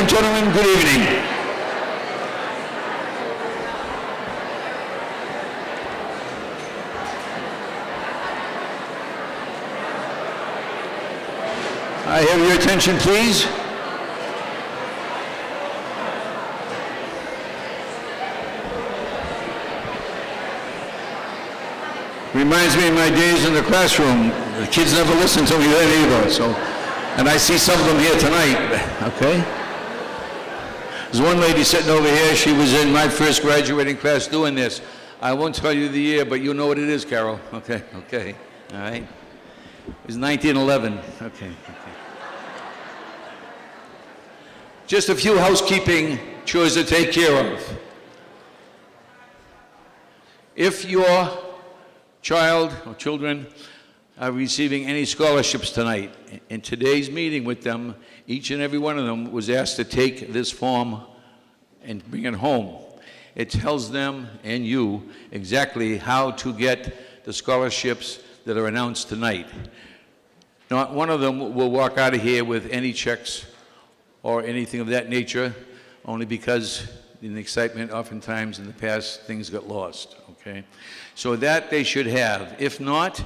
and gentlemen, good evening. I have your attention, please. Reminds me of my days in the classroom. The kids never listened to me then either, so, and I see some of them here tonight, okay? There's one lady sitting over here, she was in my first graduating class doing this. I won't tell you the year, but you know what it is, Carol. Okay, all right. It was 1911, okay. Just a few housekeeping chores to take care of. If your child or children are receiving any scholarships tonight, in today's meeting with them, each and every one of them was asked to take this form and bring it home. It tells them and you exactly how to get the scholarships that are announced tonight. Not one of them will walk out of here with any checks or anything of that nature, only because in the excitement, oftentimes in the past, things got lost, okay? So that they should have. If not,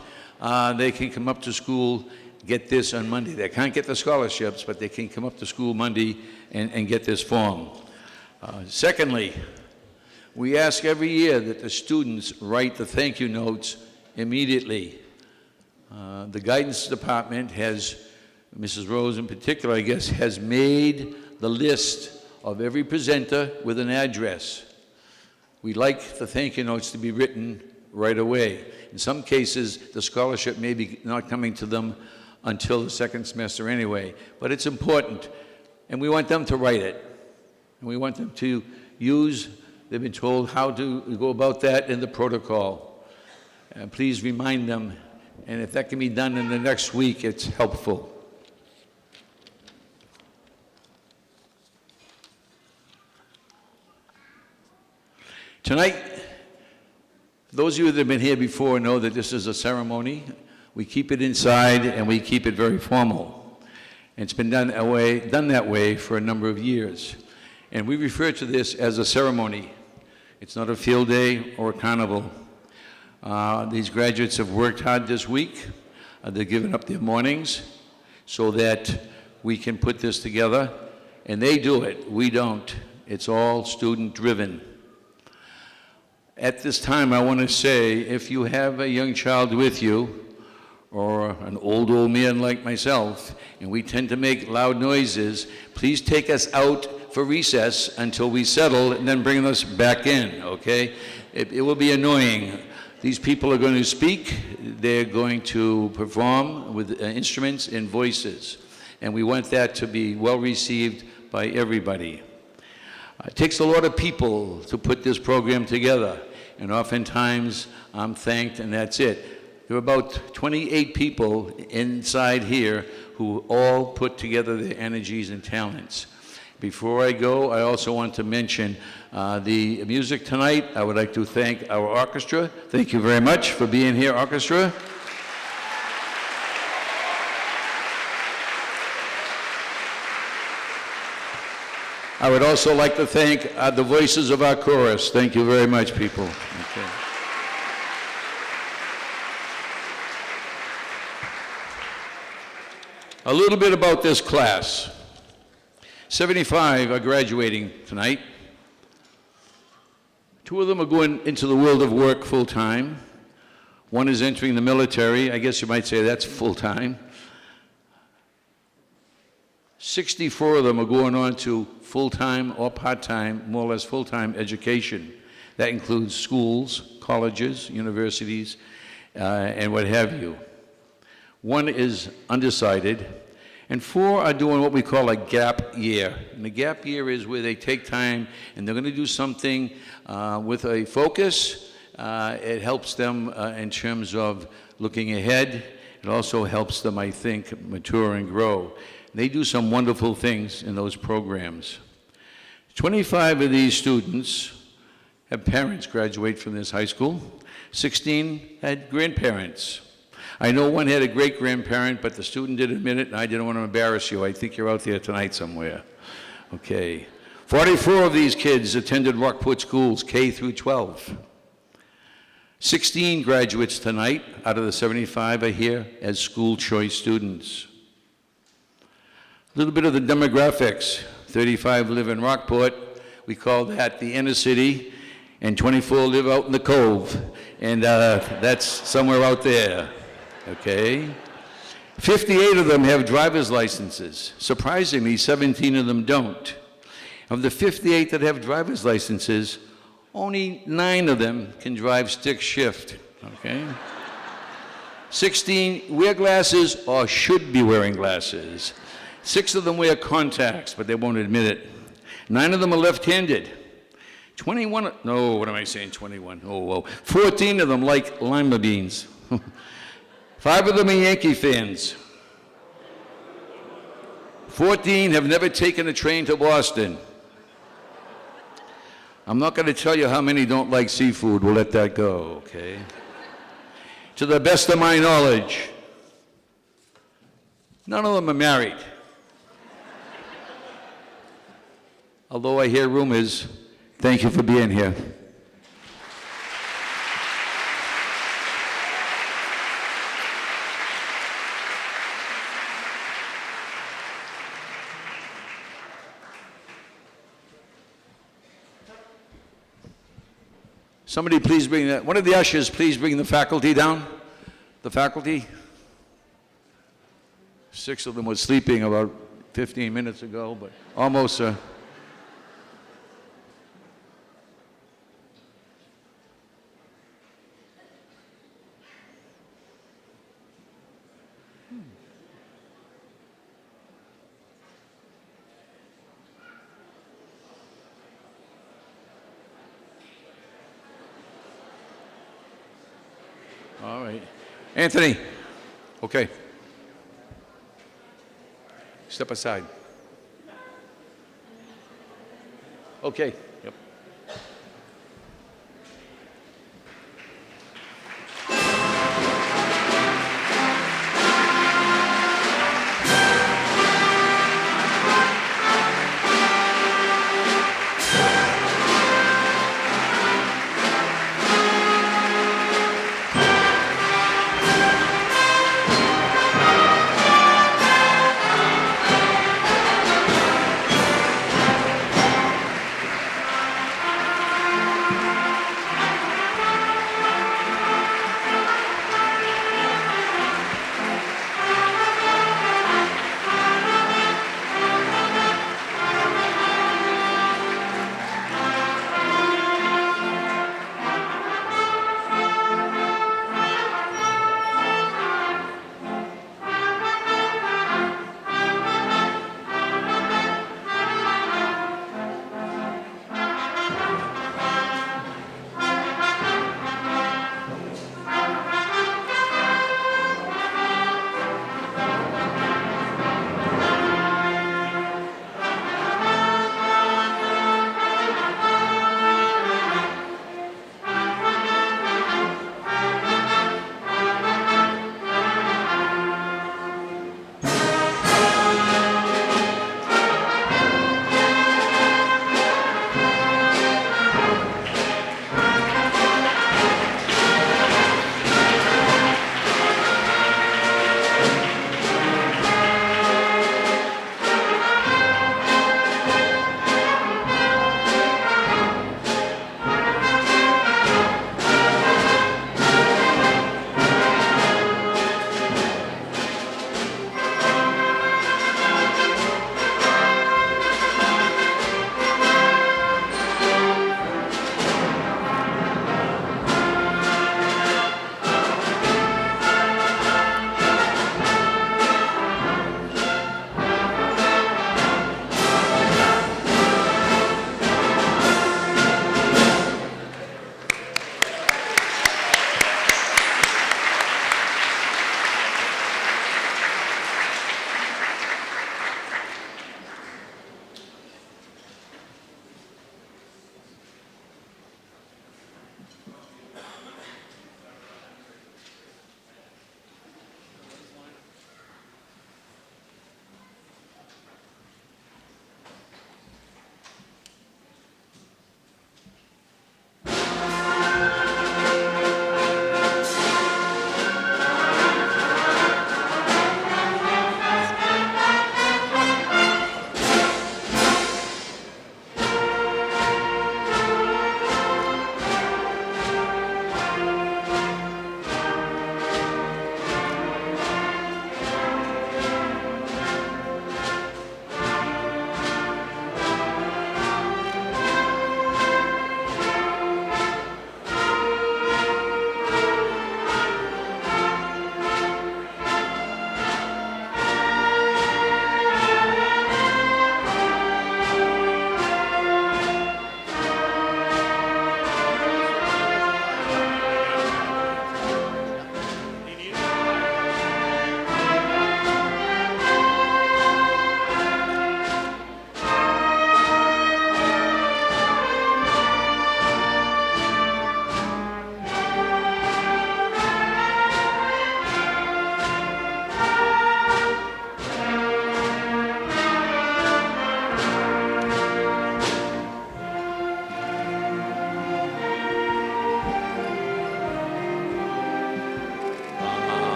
they can come up to school, get this on Monday. They can't get the scholarships, but they can come up to school Monday and get this form. Secondly, we ask every year that the students write the thank you notes immediately. The guidance department has, Mrs. Rose in particular, I guess, has made the list of every presenter with an address. We like the thank you notes to be written right away. In some cases, the scholarship may be not coming to them until the second semester anyway, but it's important, and we want them to write it. And we want them to use, they've been told how to go about that in the protocol. Please remind them, and if that can be done in the next week, it's helpful. Tonight, those of you that have been here before know that this is a ceremony. We keep it inside and we keep it very formal. And it's been done that way for a number of years. And we refer to this as a ceremony. It's not a field day or a carnival. These graduates have worked hard this week. They've given up their mornings so that we can put this together. And they do it, we don't. It's all student driven. At this time, I want to say, if you have a young child with you, or an old man like myself, and we tend to make loud noises, please take us out for recess until we settle, and then bring us back in, okay? It will be annoying. These people are going to speak, they're going to perform with instruments and voices, and we want that to be well received by everybody. It takes a lot of people to put this program together, and oftentimes I'm thanked and that's it. There are about 28 people inside here who all put together their energies and talents. Before I go, I also want to mention the music tonight. I would like to thank our orchestra. Thank you very much for being here, orchestra. I would also like to thank the voices of our chorus. Thank you very much, people. Okay. A little bit about this class. 75 are graduating tonight. 2 of them are going into the world of work full-time. 1 is entering the military. I guess you might say that's full-time. 64 of them are going on to full-time or part-time, more or less full-time education. That includes schools, colleges, universities, and what have you. 1 is undecided, and 4 are doing what we call a gap year. And the gap year is where they take time and they're going to do something with a focus. It helps them in terms of looking ahead. It also helps them, I think, mature and grow. They do some wonderful things in those programs. 25 of these students have parents graduate from this high school. 16 had grandparents. I know 1 had a great-grandparent, but the student didn't admit it, and I didn't want to embarrass you. I think you're out there tonight somewhere. Okay. 44 of these kids attended Rockport schools, K through 12. 16 graduates tonight out of the 75 are here as school choice students. A little bit of the demographics. 35 live in Rockport. We call that the inner city, and 24 live out in the Cove, and that's somewhere out there, okay? 58 of them have driver's licenses. Surprisingly, 17 of them don't. Of the 58 that have driver's licenses, only 9 of them can drive stick shift, okay? 16 wear glasses or should be wearing glasses. 6 of them wear contacts, but they won't admit it. 9 of them are left-handed. 21, no, what am I saying, 21? Oh, whoa. 14 of them like lima beans. 5 of them are Yankee fans. 14 have never taken a train to Boston. I'm not going to tell you how many don't like seafood. We'll let that go, okay? To the best of my knowledge, none of them are married. Although I hear rumors, thank you for being here. Somebody please bring that, one of the ushers, please bring the faculty down. The faculty. 6 of them were sleeping about 15 minutes ago, but almost, all right. Anthony, okay. Step aside. Okay. Yep.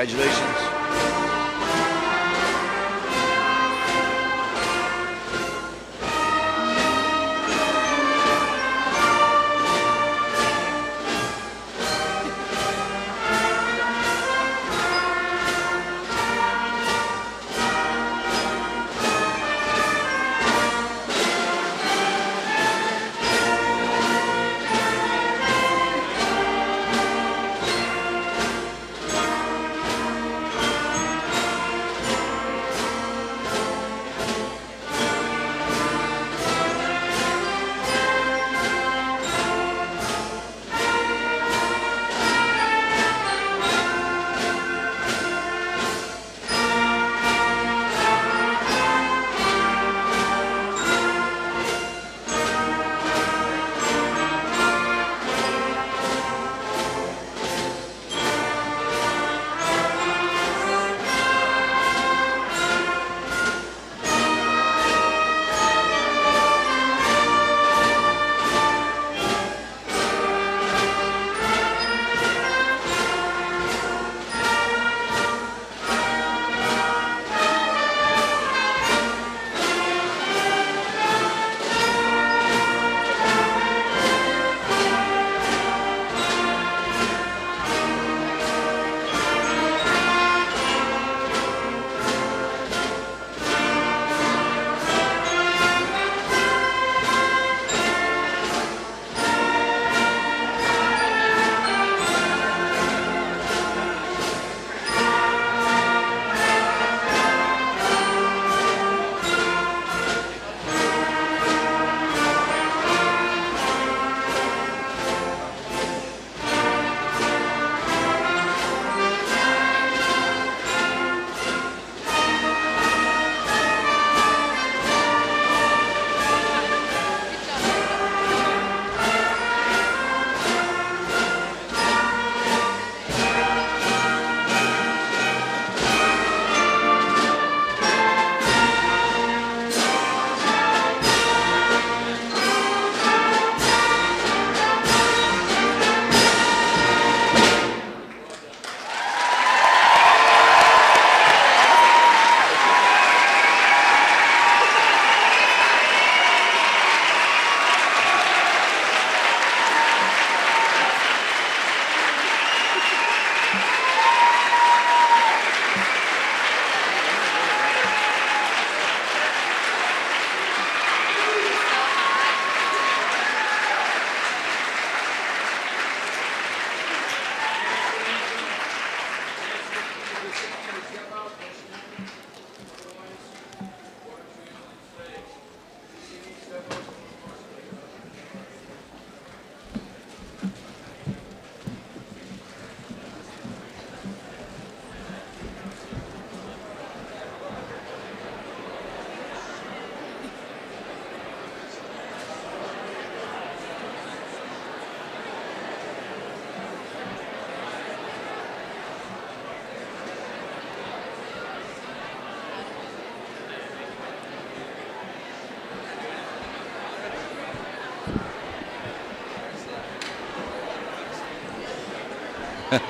Congratulations.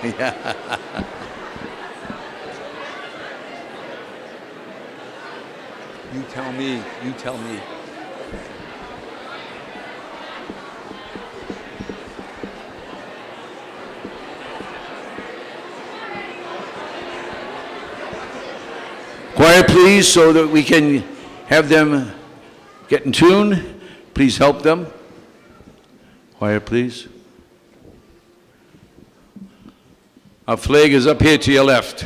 Yeah. You tell me. You tell me. Quiet, please, so that we can have them get in tune. Please help them. Quiet, please. Our flag is up here to your left.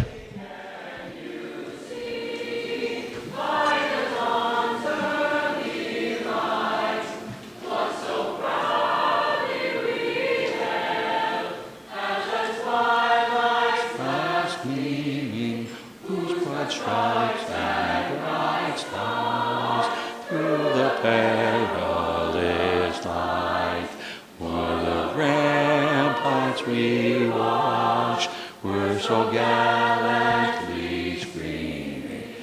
We watch, we're so gallantly screaming.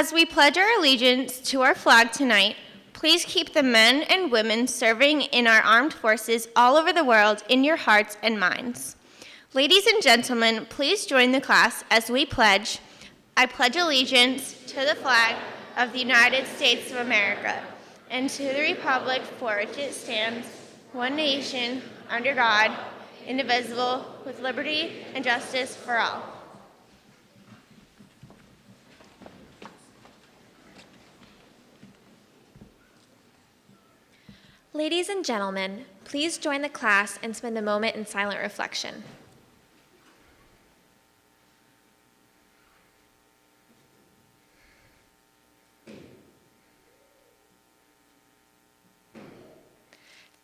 As we pledge our allegiance to our flag tonight, please keep the men and women serving in our armed forces all over the world in your hearts and minds. Ladies and gentlemen, please join the class as we pledge. I pledge allegiance to the flag of the United States of America and to the republic for which it stands, one nation, under God, indivisible, with liberty and justice for all. Ladies and gentlemen, please join the class and spend a moment in silent reflection.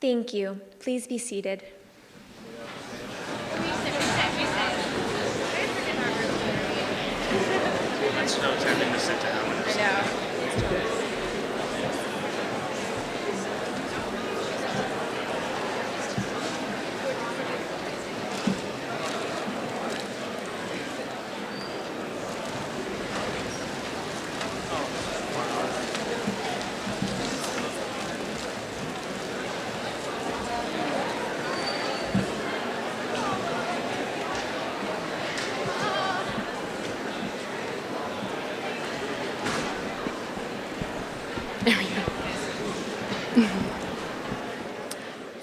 Thank you. Please be seated. That's no attempting to sit down. I know.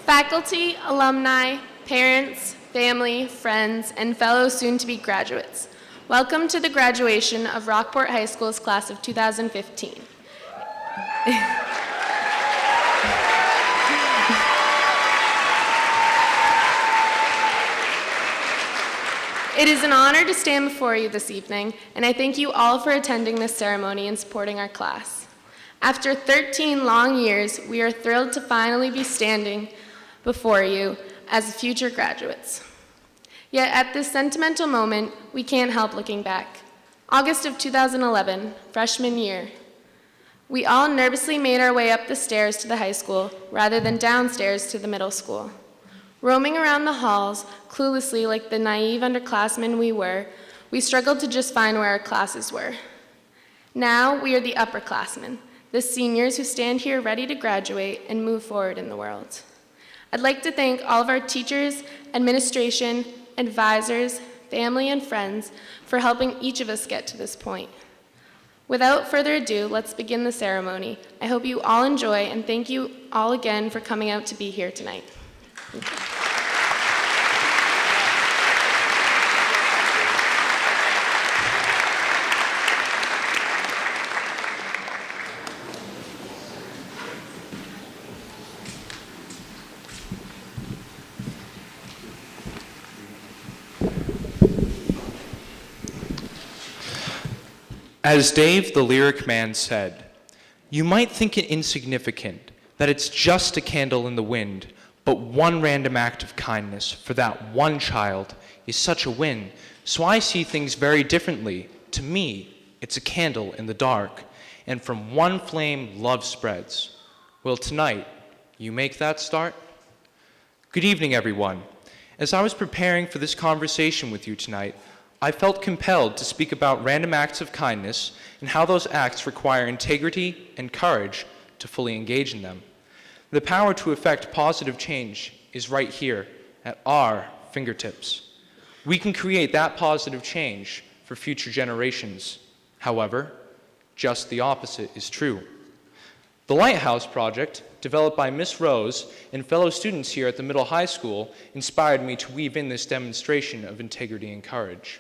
Faculty, alumni, parents, family, friends, and fellow soon-to-be graduates, welcome to the graduation of Rockport High School's class of 2015. It is an honor to stand before you this evening, and I thank you all for attending this ceremony and supporting our class. After 13 long years, we are thrilled to finally be standing before you as future graduates. Yet at this sentimental moment, we can't help looking back. August of 2011, freshman year. We all nervously made our way up the stairs to the high school rather than downstairs to the middle school. Roaming around the halls, cluelessly like the naive underclassmen we were, we struggled to just find where our classes were. Now we are the upperclassmen, the seniors who stand here ready to graduate and move forward in the world. I'd like to thank all of our teachers, administration, advisors, family, and friends for helping each of us get to this point. Without further ado, let's begin the ceremony. I hope you all enjoy, and thank you all again for coming out to be here tonight. Thank you. As Dave the Lyric Man said, you might think it insignificant, that it's just a candle in the wind, but one random act of kindness for that one child is such a win. So I see things very differently. To me, it's a candle in the dark, and from one flame love spreads. Will tonight you make that start? Good evening, everyone. As I was preparing for this conversation with you tonight, I felt compelled to speak about random acts of kindness and how those acts require integrity and courage to fully engage in them. The power to effect positive change is right here at our fingertips. We can create that positive change for future generations. However, just the opposite is true. The Lighthouse Project, developed by Miss Rose and fellow students here at the middle high school, inspired me to weave in this demonstration of integrity and courage.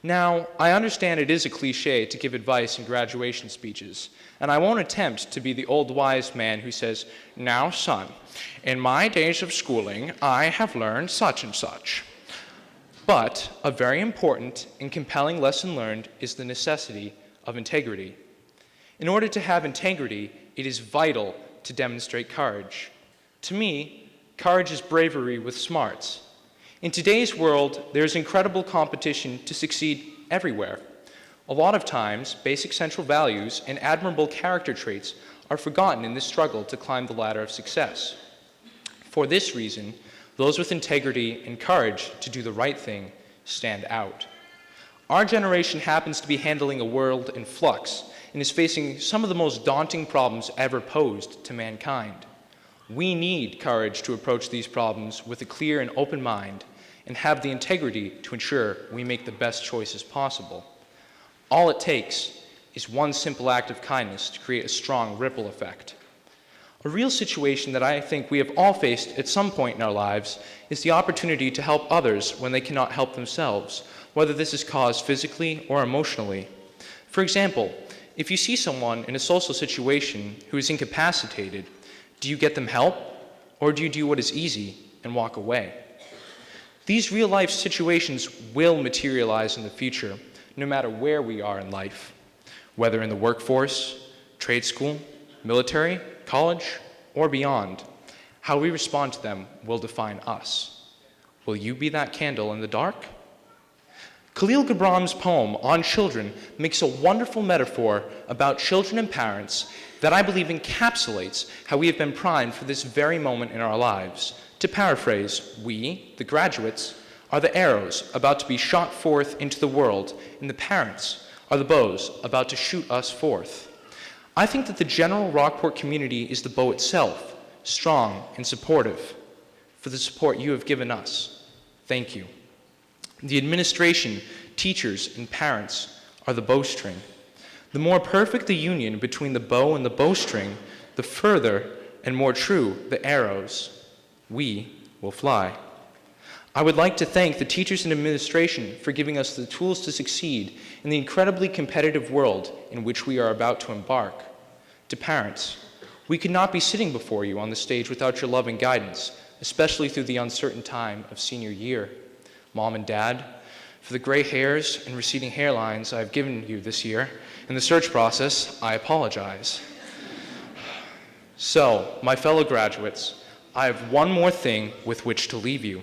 Now, I understand it is a cliche to give advice in graduation speeches, and I won't attempt to be the old wise man who says, "Now, son, in my days of schooling, I have learned such and such." But a very important and compelling lesson learned is the necessity of integrity. In order to have integrity, it is vital to demonstrate courage. To me, courage is bravery with smarts. In today's world, there's incredible competition to succeed everywhere. A lot of times, basic central values and admirable character traits are forgotten in this struggle to climb the ladder of success. For this reason, those with integrity and courage to do the right thing stand out. Our generation happens to be handling a world in flux and is facing some of the most daunting problems ever posed to mankind. We need courage to approach these problems with a clear and open mind and have the integrity to ensure we make the best choices possible. All it takes is one simple act of kindness to create a strong ripple effect. A real situation that I think we have all faced at some point in our lives is the opportunity to help others when they cannot help themselves, whether this is caused physically or emotionally. For example, if you see someone in a social situation who is incapacitated, do you get them help, or do you do what is easy and walk away? These real-life situations will materialize in the future, no matter where we are in life, whether in the workforce, trade school, military, college, or beyond. How we respond to them will define us. Will you be that candle in the dark? Khalil Gibran's poem on children makes a wonderful metaphor about children and parents that I believe encapsulates how we have been primed for this very moment in our lives. To paraphrase, we, the graduates, are the arrows about to be shot forth into the world, and the parents are the bows about to shoot us forth. I think that the general Rockport community is the bow itself, strong and supportive. For the support you have given us, thank you. The administration, teachers, and parents are the bowstring. The more perfect the union between the bow and the bowstring, the further and more true the arrows we will fly. I would like to thank the teachers and administration for giving us the tools to succeed in the incredibly competitive world in which we are about to embark. To parents, we could not be sitting before you on the stage without your love and guidance, especially through the uncertain time of senior year. Mom and Dad, for the gray hairs and receding hairlines I have given you this year in the search process, I apologize. So, my fellow graduates, I have one more thing with which to leave you.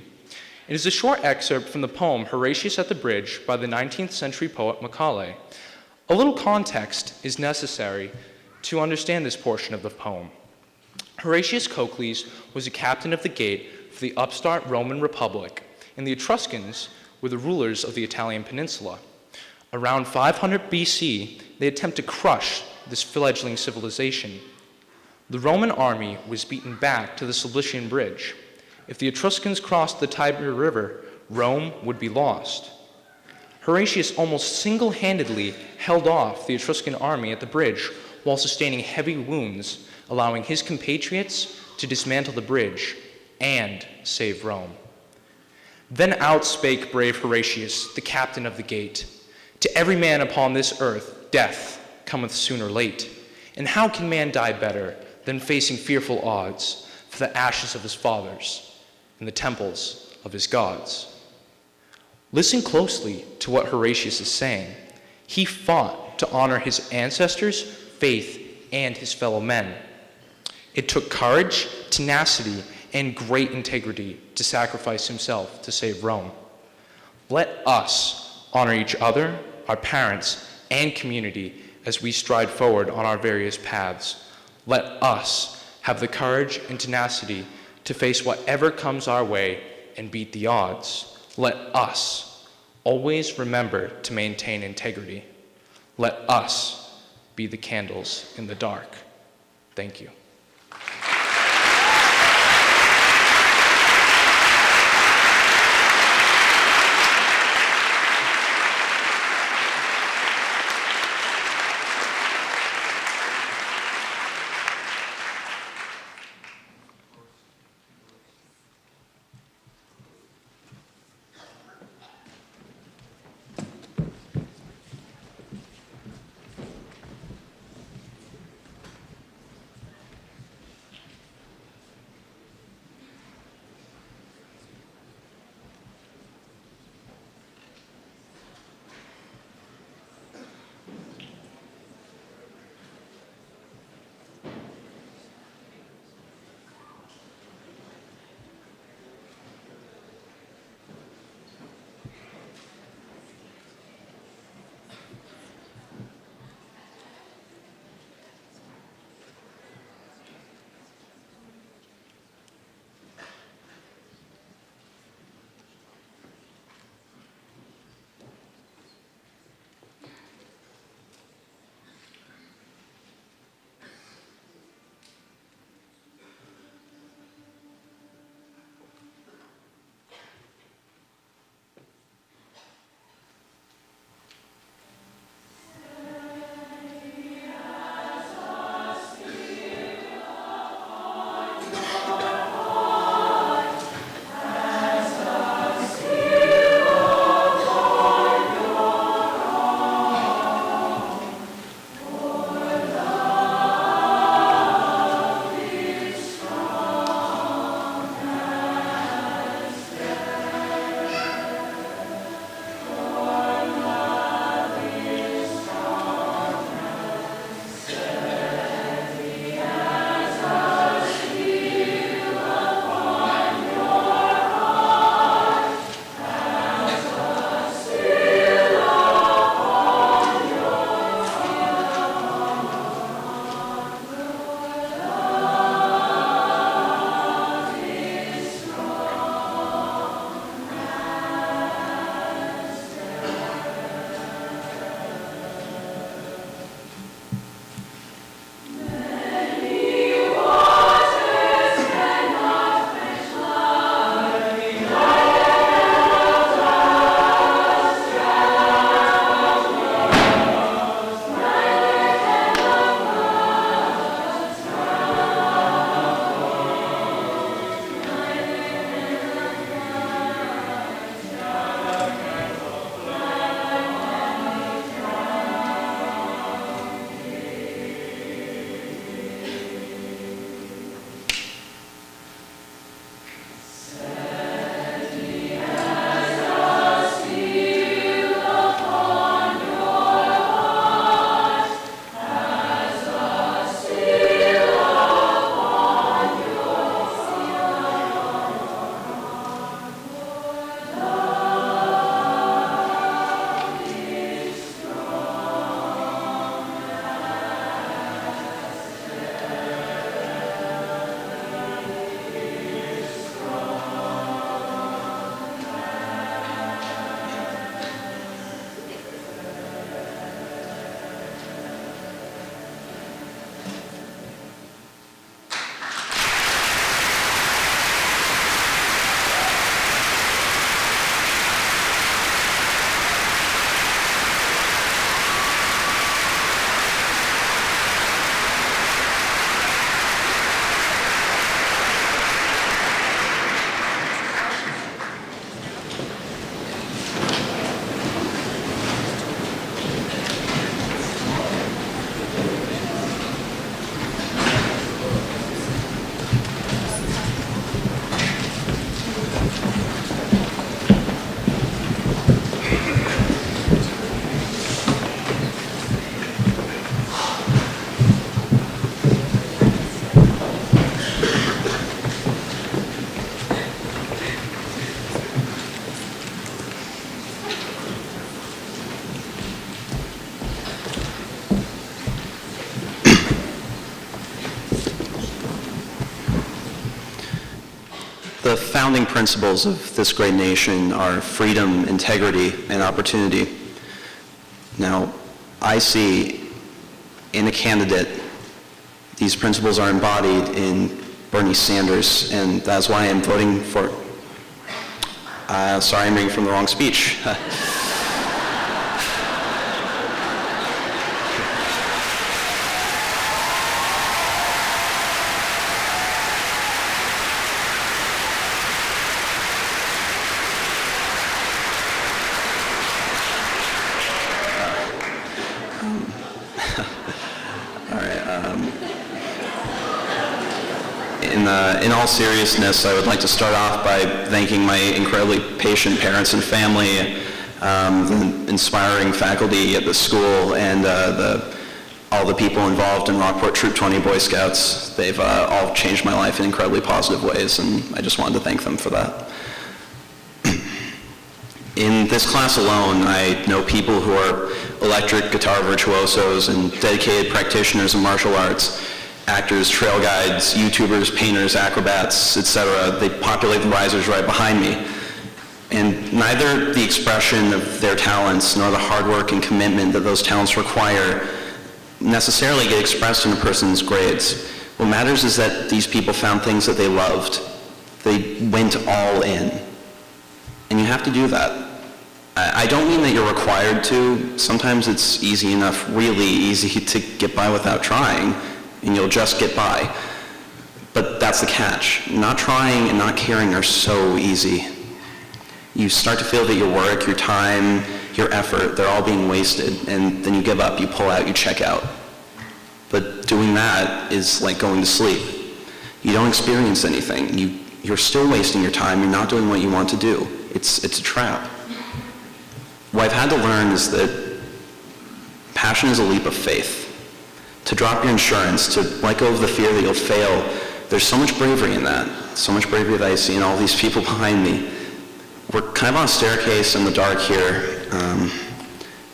It is a short excerpt from the poem Horatius at the Bridge by the 19th century poet Macaulay. A little context is necessary to understand this portion of the poem. Horatius Cocles was a captain of the gate for the upstart Roman Republic, and the Etruscans were the rulers of the Italian peninsula. Around 500 BC, they attempt to crush this fledgling civilization. The Roman army was beaten back to the Cilician Bridge. If the Etruscans crossed the Tiber River, Rome would be lost. Horatius almost single-handedly held off the Etruscan army at the bridge while sustaining heavy wounds, allowing his compatriots to dismantle the bridge and save Rome. Then out spake brave Horatius, the captain of the gate, "To every man upon this earth death cometh soon or late, and how can man die better than facing fearful odds for the ashes of his fathers and the temples of his gods?" Listen closely to what Horatius is saying. He fought to honor his ancestors, faith, and his fellow men. It took courage, tenacity, and great integrity to sacrifice himself to save Rome. Let us honor each other, our parents, and community as we stride forward on our various paths. Let us have the courage and tenacity to face whatever comes our way and beat the odds. Let us always remember to maintain integrity. Let us be the candles in the dark. Thank you. The founding principles of this great nation are freedom, integrity, and opportunity. Now, I see in a candidate, these principles are embodied in Bernie Sanders, and that's why I'm voting for... sorry, I'm reading from the wrong speech. In all seriousness, I would like to start off by thanking my incredibly patient parents and family, the inspiring faculty at the school, and all the people involved in Rockport Troop 20 Boy Scouts. They've all changed my life in incredibly positive ways, and I just wanted to thank them for that. In this class alone, I know people who are electric guitar virtuosos and dedicated practitioners of martial arts, actors, trail guides, YouTubers, painters, acrobats, etc. They populate the risers right behind me. And neither the expression of their talents nor the hard work and commitment that those talents require necessarily get expressed in a person's grades. What matters is that these people found things that they loved. They went all in. And you have to do that. I don't mean that you're required to. Sometimes it's easy enough, really easy, to get by without trying, and you'll just get by. But that's the catch. Not trying and not caring are so easy. You start to feel that your work, your time, your effort, they're all being wasted, and then you give up, you pull out, you check out. But doing that is like going to sleep. You don't experience anything. You're still wasting your time. You're not doing what you want to do. It's a trap. What I've had to learn is that passion is a leap of faith. To drop your insurance, to let go of the fear that you'll fail, there's so much bravery in that. So much bravery that I see in all these people behind me. We're kind of on a staircase in the dark here.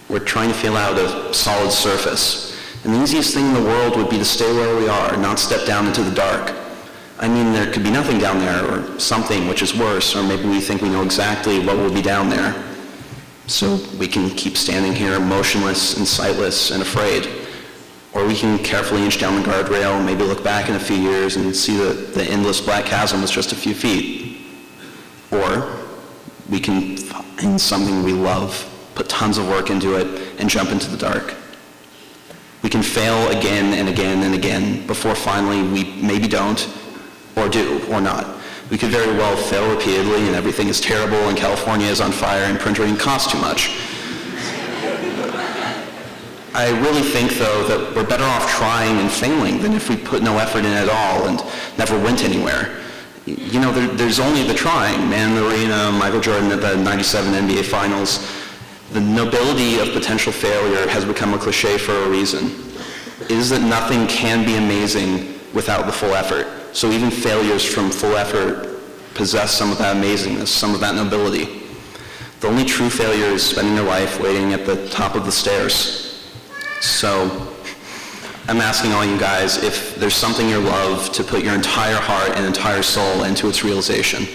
We're trying to feel out a solid surface. And the easiest thing in the world would be to stay where we are, not step down into the dark. I mean, there could be nothing down there, or something which is worse, or maybe we think we know exactly what will be down there. So we can keep standing here motionless and sightless and afraid. Or we can carefully inch down the guardrail, maybe look back in a few years and see that the endless black chasm was just a few feet. Or we can find something we love, put tons of work into it, and jump into the dark. We can fail again and again and again before finally we maybe don't, or do, or not. We could very well fail repeatedly and everything is terrible and California is on fire and printer ink costs too much. I really think, though, that we're better off trying and failing than if we put no effort in at all and never went anywhere. You know, there's only the trying. Man in the arena, Michael Jordan at the '97 NBA Finals. The nobility of potential failure has become a cliche for a reason. It is that nothing can be amazing without the full effort. So even failures from full effort possess some of that amazingness, some of that nobility. The only true failure is spending your life waiting at the top of the stairs. So I'm asking all you guys, if there's something you love, to put your entire heart and entire soul into its realization.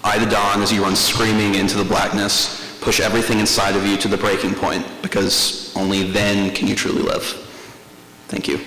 Eye the dawn as you run screaming into the blackness. Push everything inside of you to the breaking point, because only then can you truly live. Thank you.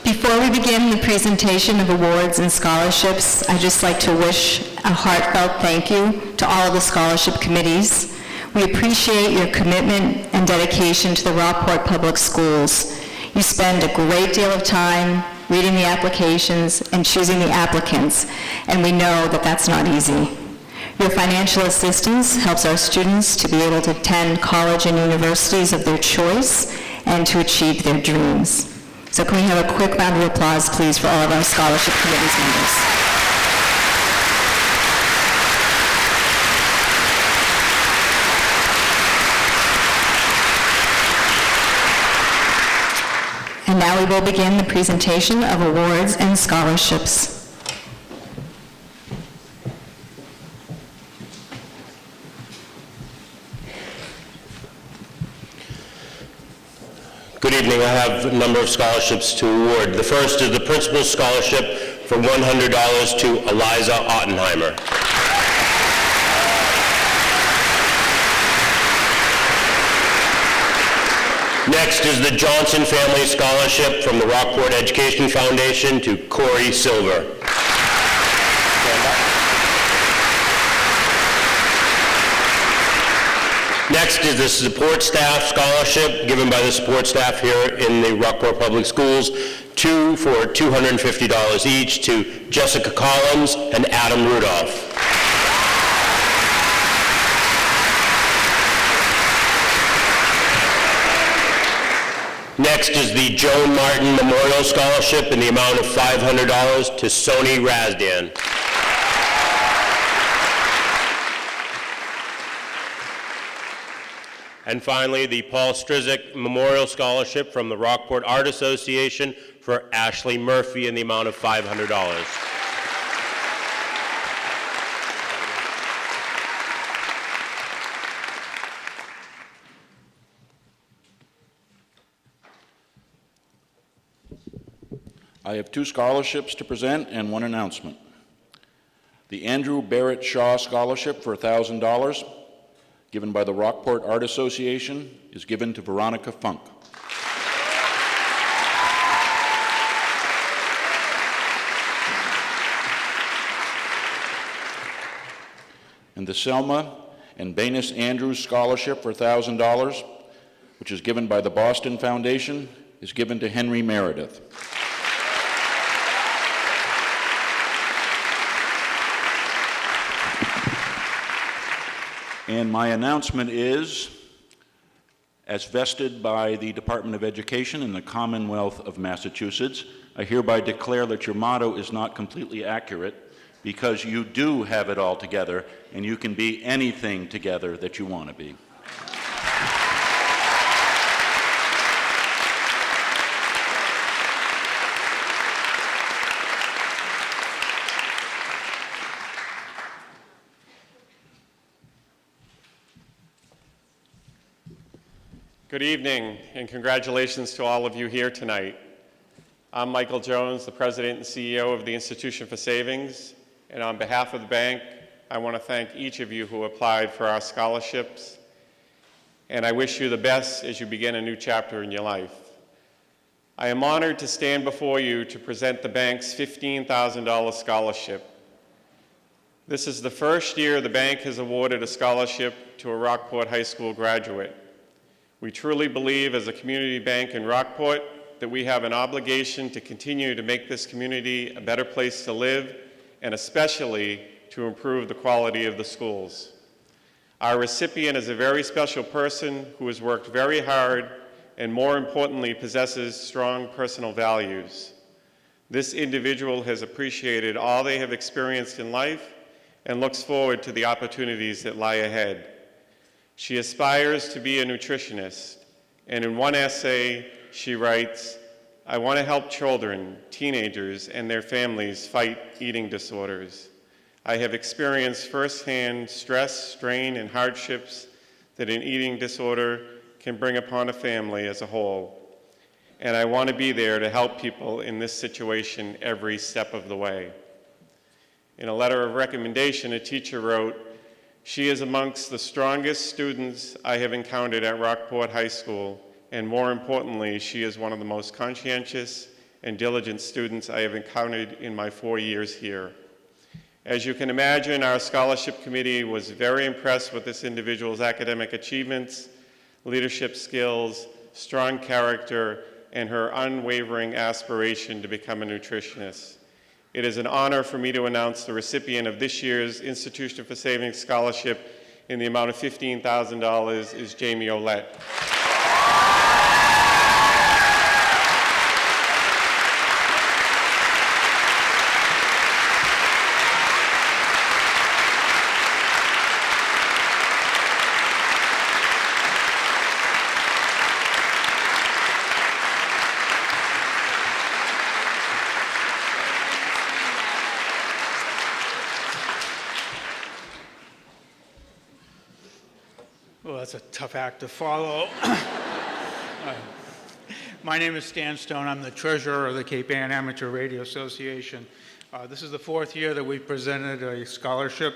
Before we begin the presentation of awards and scholarships, I'd just like to wish a heartfelt thank you to all of the scholarship committees. We appreciate your commitment and dedication to the Rockport Public Schools. You spend a great deal of time reading the applications and choosing the applicants, and we know that that's not easy. Your financial assistance helps our students to be able to attend college and universities of their choice and to achieve their dreams. So can we have a quick round of applause, please, for all of our scholarship committee's members. Now we will begin the presentation of awards and scholarships. Good evening. I have a number of scholarships to award. The first is the Principal's Scholarship for $100 to Eliza Ottenheimer. Next is the Johnson Family Scholarship from the Rockport Education Foundation to Corey Silver. Next is the Support Staff Scholarship given by the support staff here in the Rockport Public Schools, two for $250 each to Jessica Collins and Adam Rudolph. Next is the Joan Martin Memorial Scholarship in the amount of $500 to Sony Razdan. And finally, the Paul Strizik Memorial Scholarship from the Rockport Art Association for Ashley Murphy in the amount of $500. I have two scholarships to present and one announcement. The Andrew Barrett Shaw Scholarship for $1,000, given by the Rockport Art Association, is given to Veronica Funk. And the Selma and Banis Andrews Scholarship for $1,000, which is given by the Boston Foundation, is given to Henry Meredith. And my announcement is, as vested by the Department of Education in the Commonwealth of Massachusetts, I hereby declare that your motto is not completely accurate because you do have it all together and you can be anything together that you want to be. Good evening, and congratulations to all of you here tonight. I'm Michael Jones, the President and CEO of the Institution for Savings, and on behalf of the bank, I want to thank each of you who applied for our scholarships, and I wish you the best as you begin a new chapter in your life. I am honored to stand before you to present the bank's $15,000 scholarship. This is the first year the bank has awarded a scholarship to a Rockport High School graduate. We truly believe as a community bank in Rockport that we have an obligation to continue to make this community a better place to live and especially to improve the quality of the schools. Our recipient is a very special person who has worked very hard and more importantly possesses strong personal values. This individual has appreciated all they have experienced in life and looks forward to the opportunities that lie ahead. She aspires to be a nutritionist, and in one essay, she writes, "I want to help children, teenagers, and their families fight eating disorders. I have experienced firsthand stress, strain, and hardships that an eating disorder can bring upon a family as a whole, and I want to be there to help people in this situation every step of the way." In a letter of recommendation, a teacher wrote, "She is amongst the strongest students I have encountered at Rockport High School, and more importantly, she is one of the most conscientious and diligent students I have encountered in my 4 years here." As you can imagine, our scholarship committee was very impressed with this individual's academic achievements, leadership skills, strong character, and her unwavering aspiration to become a nutritionist. It is an honor for me to announce the recipient of this year's Institution for Savings Scholarship in the amount of $15,000 is Jamie Olette. Well, that's a tough act to follow. My name is Stan Stone. I'm the treasurer of the Cape Ann Amateur Radio Association. This is the 4th year that we've presented a scholarship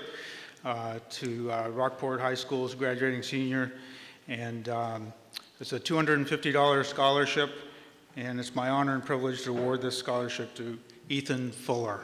to Rockport High School's graduating senior. And it's a $250 scholarship, and it's my honor and privilege to award this scholarship to Ethan Fuller.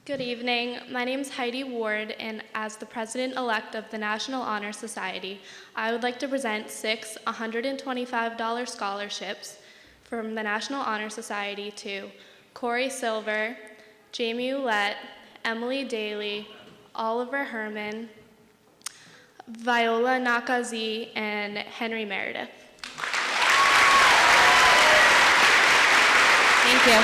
Good evening. My name is Heidi Ward, and as the president-elect of the National Honor Society, I would like to present 6 $125 scholarships from the National Honor Society to Corey Silver, Jamie Ouellette, Emily Daly, Oliver Herman, Viola Nakazi, and Henry Meredith. Thank you.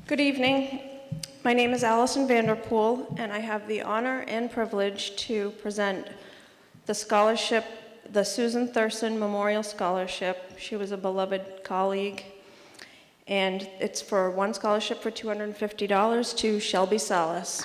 Good evening. My name is Allison Vanderpool, and I have the honor and privilege to present the scholarship, the Susan Thurston Memorial Scholarship. She was a beloved colleague, and it's for one scholarship for $250 to Shelby Salas.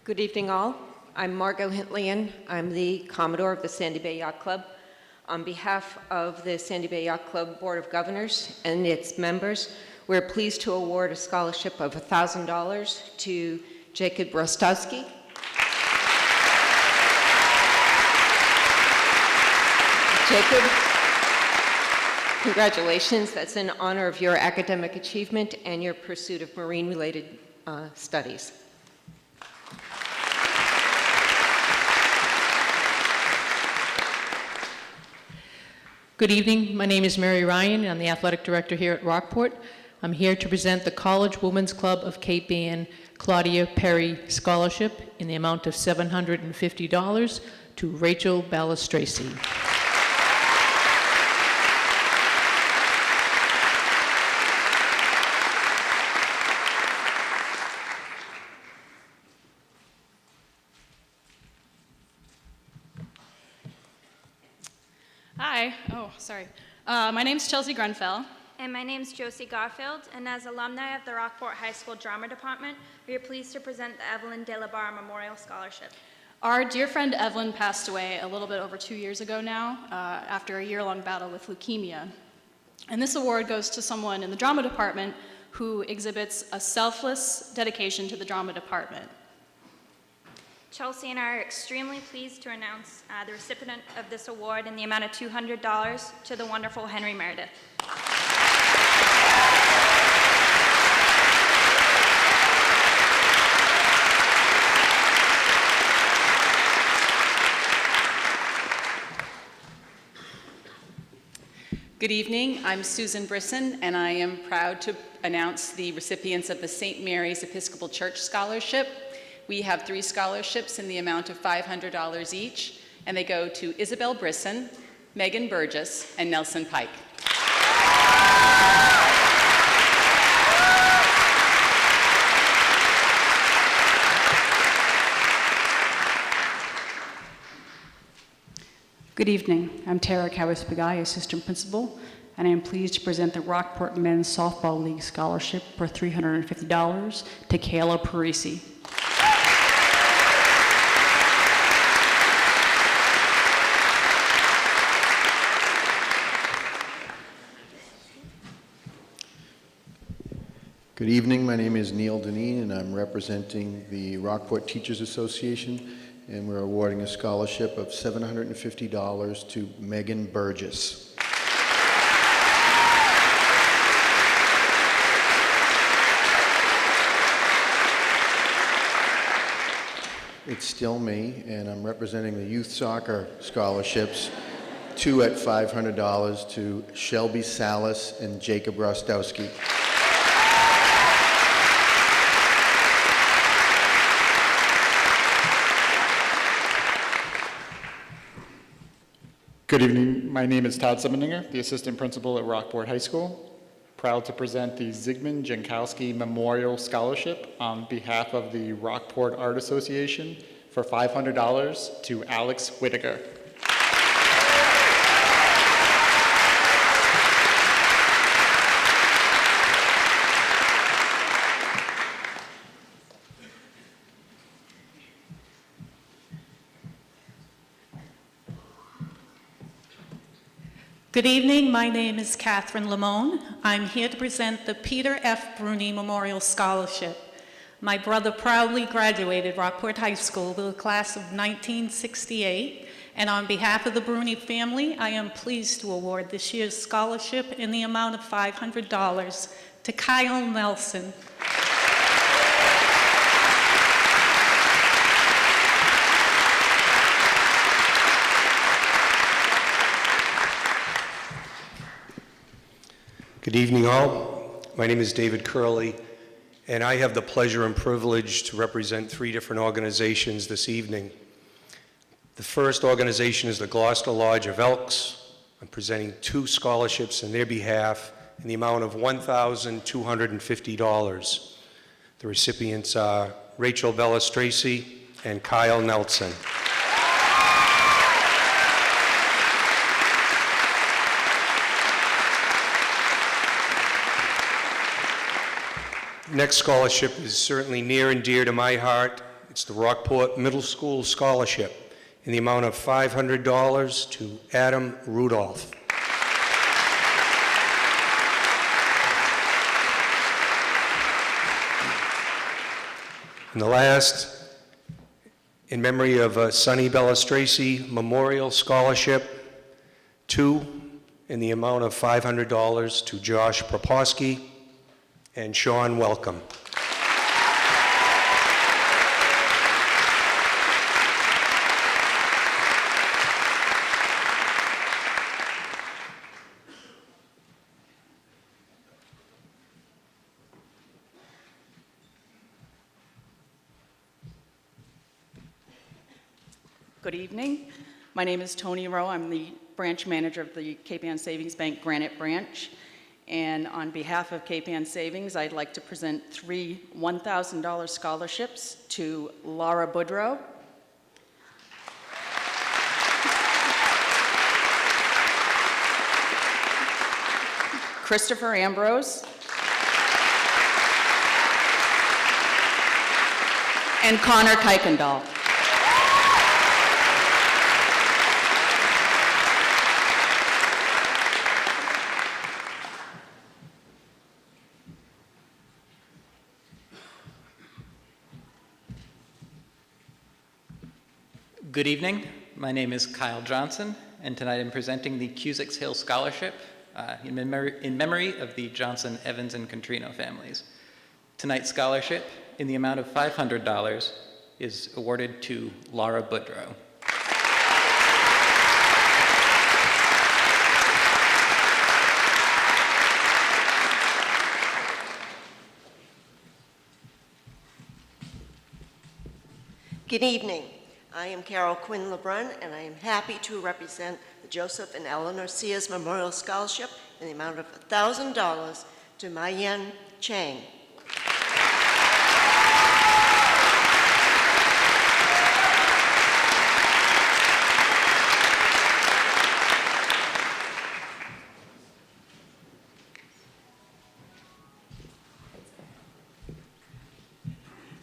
Good evening, all. I'm Margot Hintlian. I'm the Commodore of the Sandy Bay Yacht Club. On behalf of the Sandy Bay Yacht Club Board of Governors and its members, we're pleased to award a scholarship of $1,000 to Jacob Rostowski. Jacob, congratulations. That's in honor of your academic achievement and your pursuit of marine-related studies. Good evening. My name is Mary Ryan. I'm the athletic director here at Rockport. I'm here to present the College Women's Club of Cape Ann Claudia Perry Scholarship in the amount of $750 to Rachel Balistraci. Hi. Oh, sorry. My name's Chelsea Grenfell. And my name's Josie Garfield, and as alumni of the Rockport High School Drama Department, we are pleased to present the Evelyn De La Barre Memorial Scholarship. Our dear friend Evelyn passed away a little bit over 2 years ago now, after a year-long battle with leukemia. And this award goes to someone in the drama department who exhibits a selfless dedication to the drama department. Chelsea and I are extremely pleased to announce the recipient of this award in the amount of $200 to the wonderful Henry Meredith. Good evening. I'm Susan Brisson, and I am proud to announce the recipients of the St. Mary's Episcopal Church Scholarship. We have 3 scholarships in the amount of $500 each, and they go to Isabel Brisson, Megan Burgess, and Nelson Pike. Good evening. I'm Tara Kawis-Pagai, Assistant Principal, and I am pleased to present the Rockport Men's Softball League Scholarship for $350 to Kayla Parisi. Good evening. My name is Neil Deneen, and I'm representing the Rockport Teachers Association, and we're awarding a scholarship of $750 to Megan Burgess. It's still me, and I'm representing the Youth Soccer Scholarships two at $500 to Shelby Salas and Jacob Rostowski. Good evening. My name is Todd Simmeninger, the assistant principal at Rockport High School. Proud to present the Zygmunt Jankowski Memorial Scholarship on behalf of the Rockport Art Association for $500 to Alex Whitaker. Good evening. My name is Catherine Lamone. I'm here to present the Peter F. Bruni Memorial Scholarship. My brother proudly graduated Rockport High School with a class of 1968, and on behalf of the Bruni family, I am pleased to award this year's scholarship in the amount of $500 to Kyle Nelson. Good evening, all. My name is David Curley, and I have the pleasure and privilege to represent 3 different organizations this evening. The first organization is the Gloucester Lodge of Elks. I'm presenting 2 scholarships in their behalf in the amount of $1,250. The recipients are Rachel Bellastraci and Kyle Nelson. Next scholarship is certainly near and dear to my heart. It's the Rockport Middle School Scholarship in the amount of $500 to Adam Rudolph. And the last, in memory of Sonny Bellastraci Memorial Scholarship, 2 in the amount of $500 to Josh Proposki and Sean Welcome. Good evening. My name is Tony Rowe. I'm the branch manager of the Cape Ann Savings Bank Granite Branch. And on behalf of Cape Ann Savings, I'd like to present 3 $1,000 scholarships to Laura Boudreau, Christopher Ambrose, and Connor Kuykendall. Good evening. My name is Kyle Johnson, and tonight I'm presenting the Cusicks Hill Scholarship in memory of the Johnson, Evans, and Contrino families. Tonight's scholarship, in the amount of $500, is awarded to Laura Boudreau. Good evening. I am Carol Quinn LeBrun, and I am happy to represent the Joseph and Eleanor Sears Memorial Scholarship in the amount of $1,000 to Mayen Chang.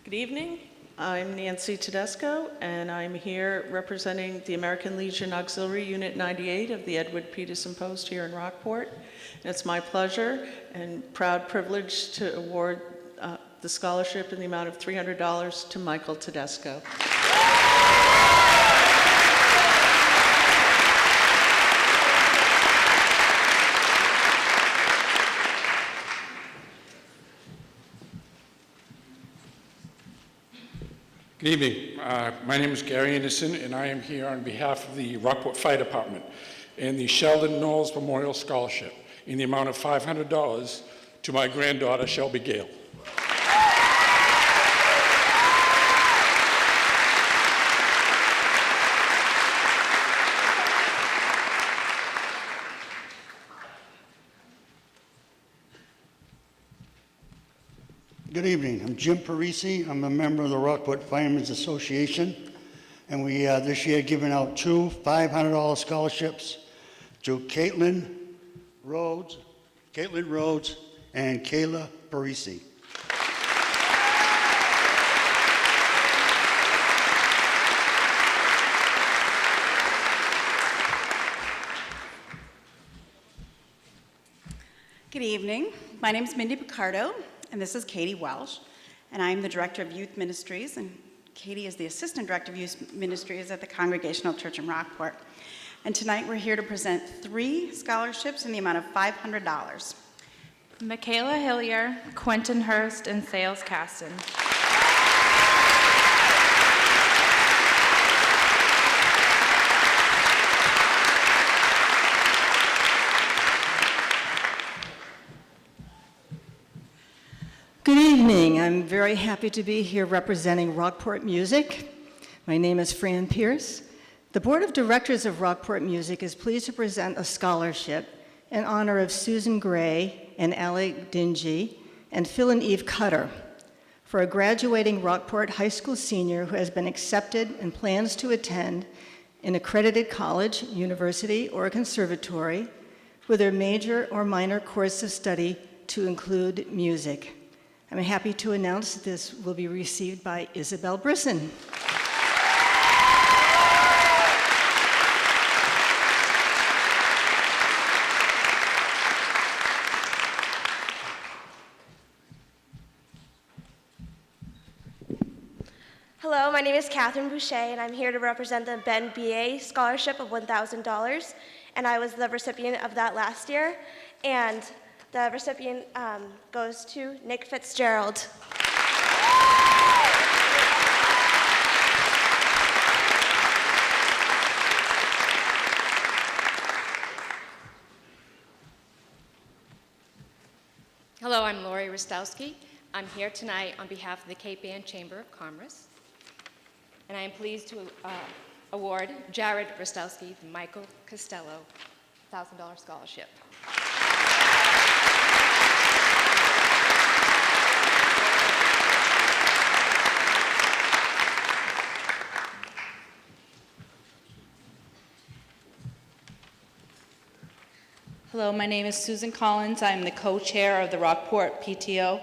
Good evening. I'm Nancy Tedesco, and I'm here representing the American Legion Auxiliary Unit 98 of the Edward Peterson Post here in Rockport. And it's my pleasure and proud privilege to award the scholarship in the amount of $300 to Michael Tedesco. Good evening. My name is Gary Anderson, and I am here on behalf of the Rockport Fire Department. and the Sheldon Knowles Memorial Scholarship in the amount of $500 to my granddaughter, Shelby Gale. Good evening. I'm Jim Parisi. I'm a member of the Rockport Firemen's Association, and we this year giving out two $500 scholarships to Caitlin Rhodes and Kayla Parisi. Good evening. My name is Mindy Picardo, and this is Katie Welsh, and I'm the Director of Youth Ministries, and Katie is the Assistant Director of Youth Ministries at the Congregational Church in Rockport. And tonight we're here to present 3 scholarships in the amount of $500. Michaela Hillier, Quentin Hurst, and Sales Caston. Good evening. I'm very happy to be here representing Rockport Music. My name is Fran Pierce. The Board of Directors of Rockport Music is pleased to present a scholarship in honor of Susan Gray and Alec Dingy and Phil and Eve Cutter for a graduating Rockport High School senior who has been accepted and plans to attend an accredited college, university, or conservatory with their major or minor course of study to include music. I'm happy to announce this will be received by Isabel Brisson. Hello, my name is Catherine Boucher, and I'm here to represent the Ben B.A. Scholarship of $1,000, and I was the recipient of that last year, and the recipient goes to Nick Fitzgerald. Hello, I'm Lori Rostowski. I'm here tonight on behalf of the Cape Ann Chamber of Commerce, and I am pleased to award Jared Rostowski the Michael Costello $1,000 scholarship. Hello, my name is Susan Collins. I'm the co-chair of the Rockport PTO.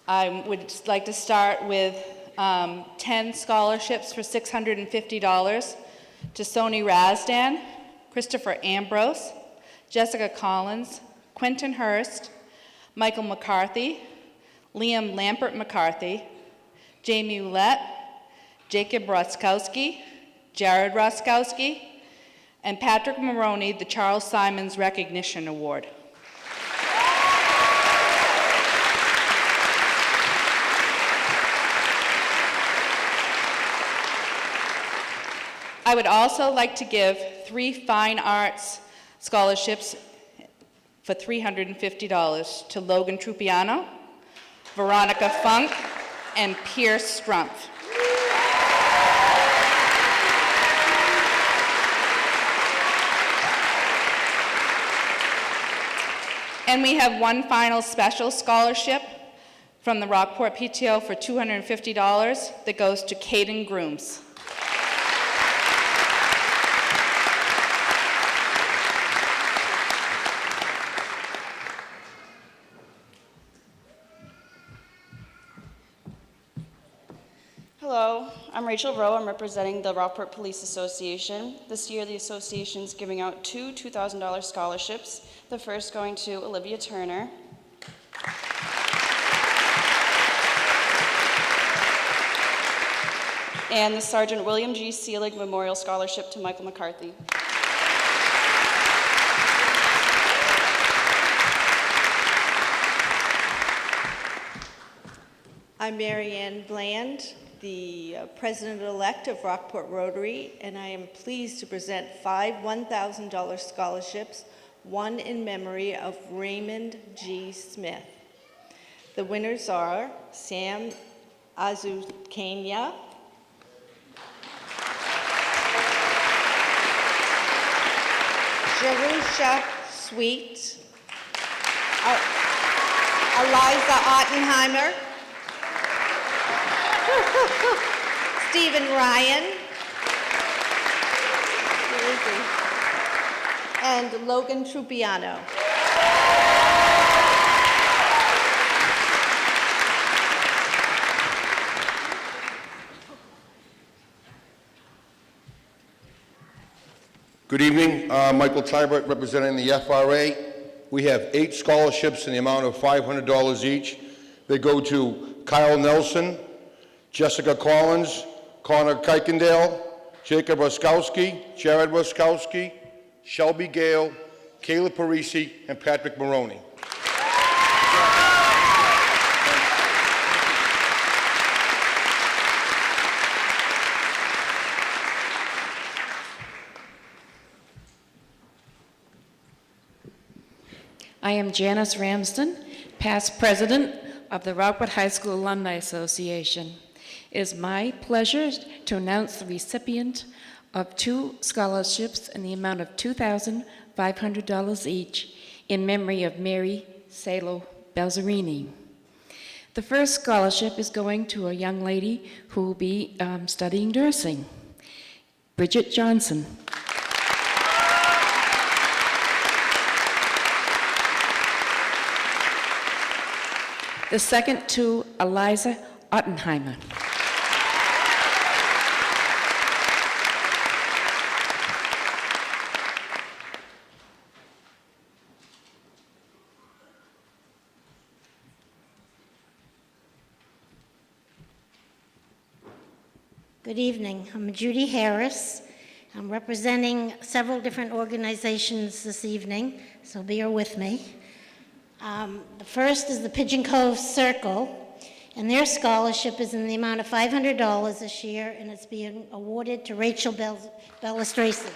I would like to start with 10 scholarships for $650 to Sony Razdan, Christopher Ambrose, Jessica Collins, Quentin Hurst, Michael McCarthy, Liam Lampert McCarthy, Jamie Ouellette, Jacob Roskowski, Jared Roskowski, and Patrick Maroney, the Charles Simons Recognition Award. I would also like to give 3 fine arts scholarships for $350 to Logan Trupiano, Veronica Funk, and Pierce Strumpf. And we have one final special scholarship from the Rockport PTO for $250 that goes to Caden Grooms. Hello, I'm Rachel Rowe. I'm representing the Rockport Police Association. This year, the association is giving out 2 $2,000 scholarships. The first going to Olivia Turner. And the Sergeant William G. Seelig Memorial Scholarship to Michael McCarthy. I'm Mary Ann Bland. the president-elect of Rockport Rotary, and I am pleased to present 5 $1,000 scholarships, one in memory of Raymond G. Smith. The winners are Sam Azukania, Jerusha Sweet, Eliza Ottenheimer, Stephen Ryan, where is he? And Logan Trupiano. Good evening. Michael Tybert, representing the FRA. We have 8 scholarships in the amount of $500 each. They go to Kyle Nelson, Jessica Collins, Connor Kuykendale, Jacob Roskowski, Jared Roskowski, Shelby Gale, Kayla Parisi, and Patrick Maroney. I am Janice Ramsden, past president of the Rockport High School Alumni Association. It is my pleasure to announce the recipient of 2 scholarships in the amount of $2,500 each in memory of Mary Salo Belzerini. The first scholarship is going to a young lady who will be studying nursing, Bridget Johnson. The second to Eliza Ottenheimer. Good evening. I'm Judy Harris. I'm representing several different organizations this evening, so bear with me. The first is the Pigeon Cove Circle, and their scholarship is in the amount of $500 this year, and it's being awarded to Rachel Bellastraci.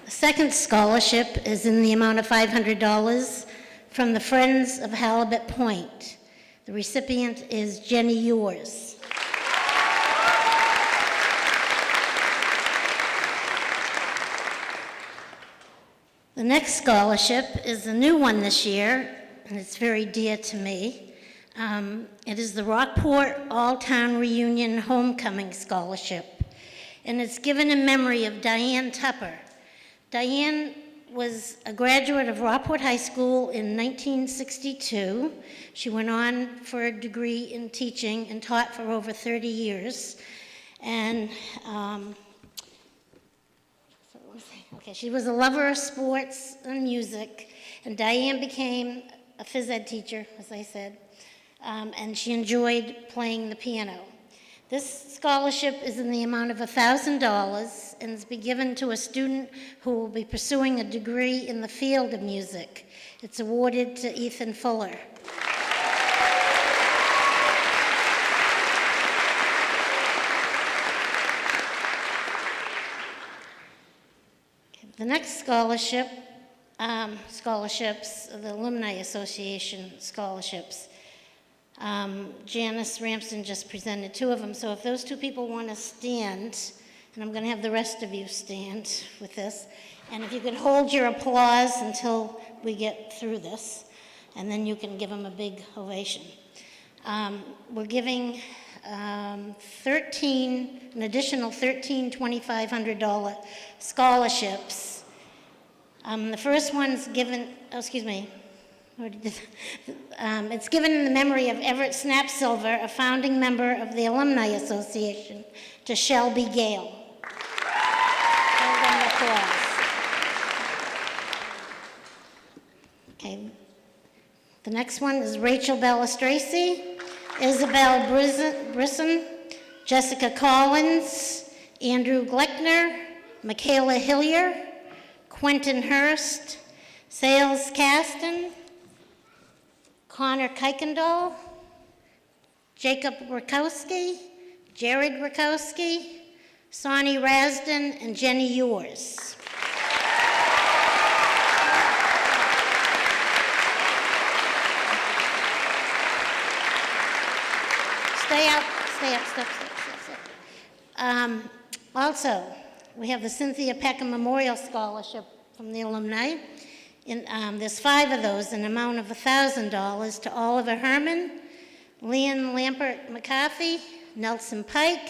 The second scholarship is in the amount of $500 from the Friends of Halibut Point. The recipient is Jenny Ewers. The next scholarship is a new one this year, and it's very dear to me. It is the Rockport All-Town Reunion Homecoming Scholarship, and it's given in memory of Diane Tupper. Diane was a graduate of Rockport High School in 1962. She went on for a degree in teaching and taught for over 30 years. And she was a lover of sports and music, and Diane became a phys ed teacher, as I said, and she enjoyed playing the piano. This scholarship is in the amount of $1,000 and is be given to a student who will be pursuing a degree in the field of music. It's awarded to Ethan Fuller. The next scholarships, the Alumni Association scholarships. Janice Ramsden just presented 2 of them, so if those 2 people want to stand, and I'm going to have the rest of you stand with this, and if you could hold your applause until we get through this, and then you can give them a big ovation. We're giving an additional 13 $2,500 scholarships. The first one's given, it's given in the memory of Everett Snapsilver, a founding member of the Alumni Association, to Shelby Gale. Hold on, applause. Okay. The next one is Rachel Bellastraci, Isabel Brisson, Jessica Collins, Andrew Gleckner, Michaela Hillier, Quentin Hurst, Sales Caston, Connor Kuykendall, Jacob Rakowski, Jared Rakowski, Sonny Rasden, and Jenny Ewers. Stay up, step. Also, we have the Cynthia Peckham Memorial Scholarship from the alumni. There's 5 of those, an amount of $1,000 to Oliver Herman, Leon Lampert McCarthy, Nelson Pike,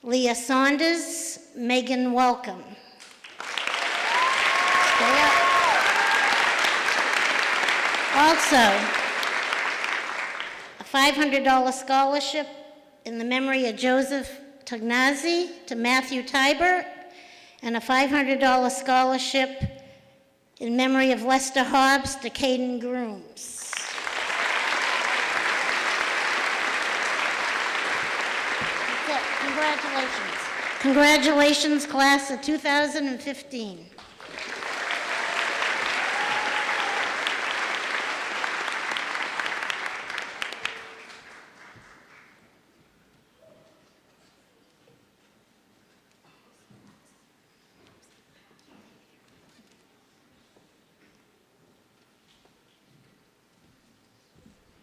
Leah Saunders, Megan Welcome. Stay up. Also, a $500 scholarship in the memory of Joseph Tognazzi to Matthew Tybert, and a $500 scholarship in memory of Lester Hobbs to Caden Grooms. That's it. Congratulations. Congratulations, class of 2015.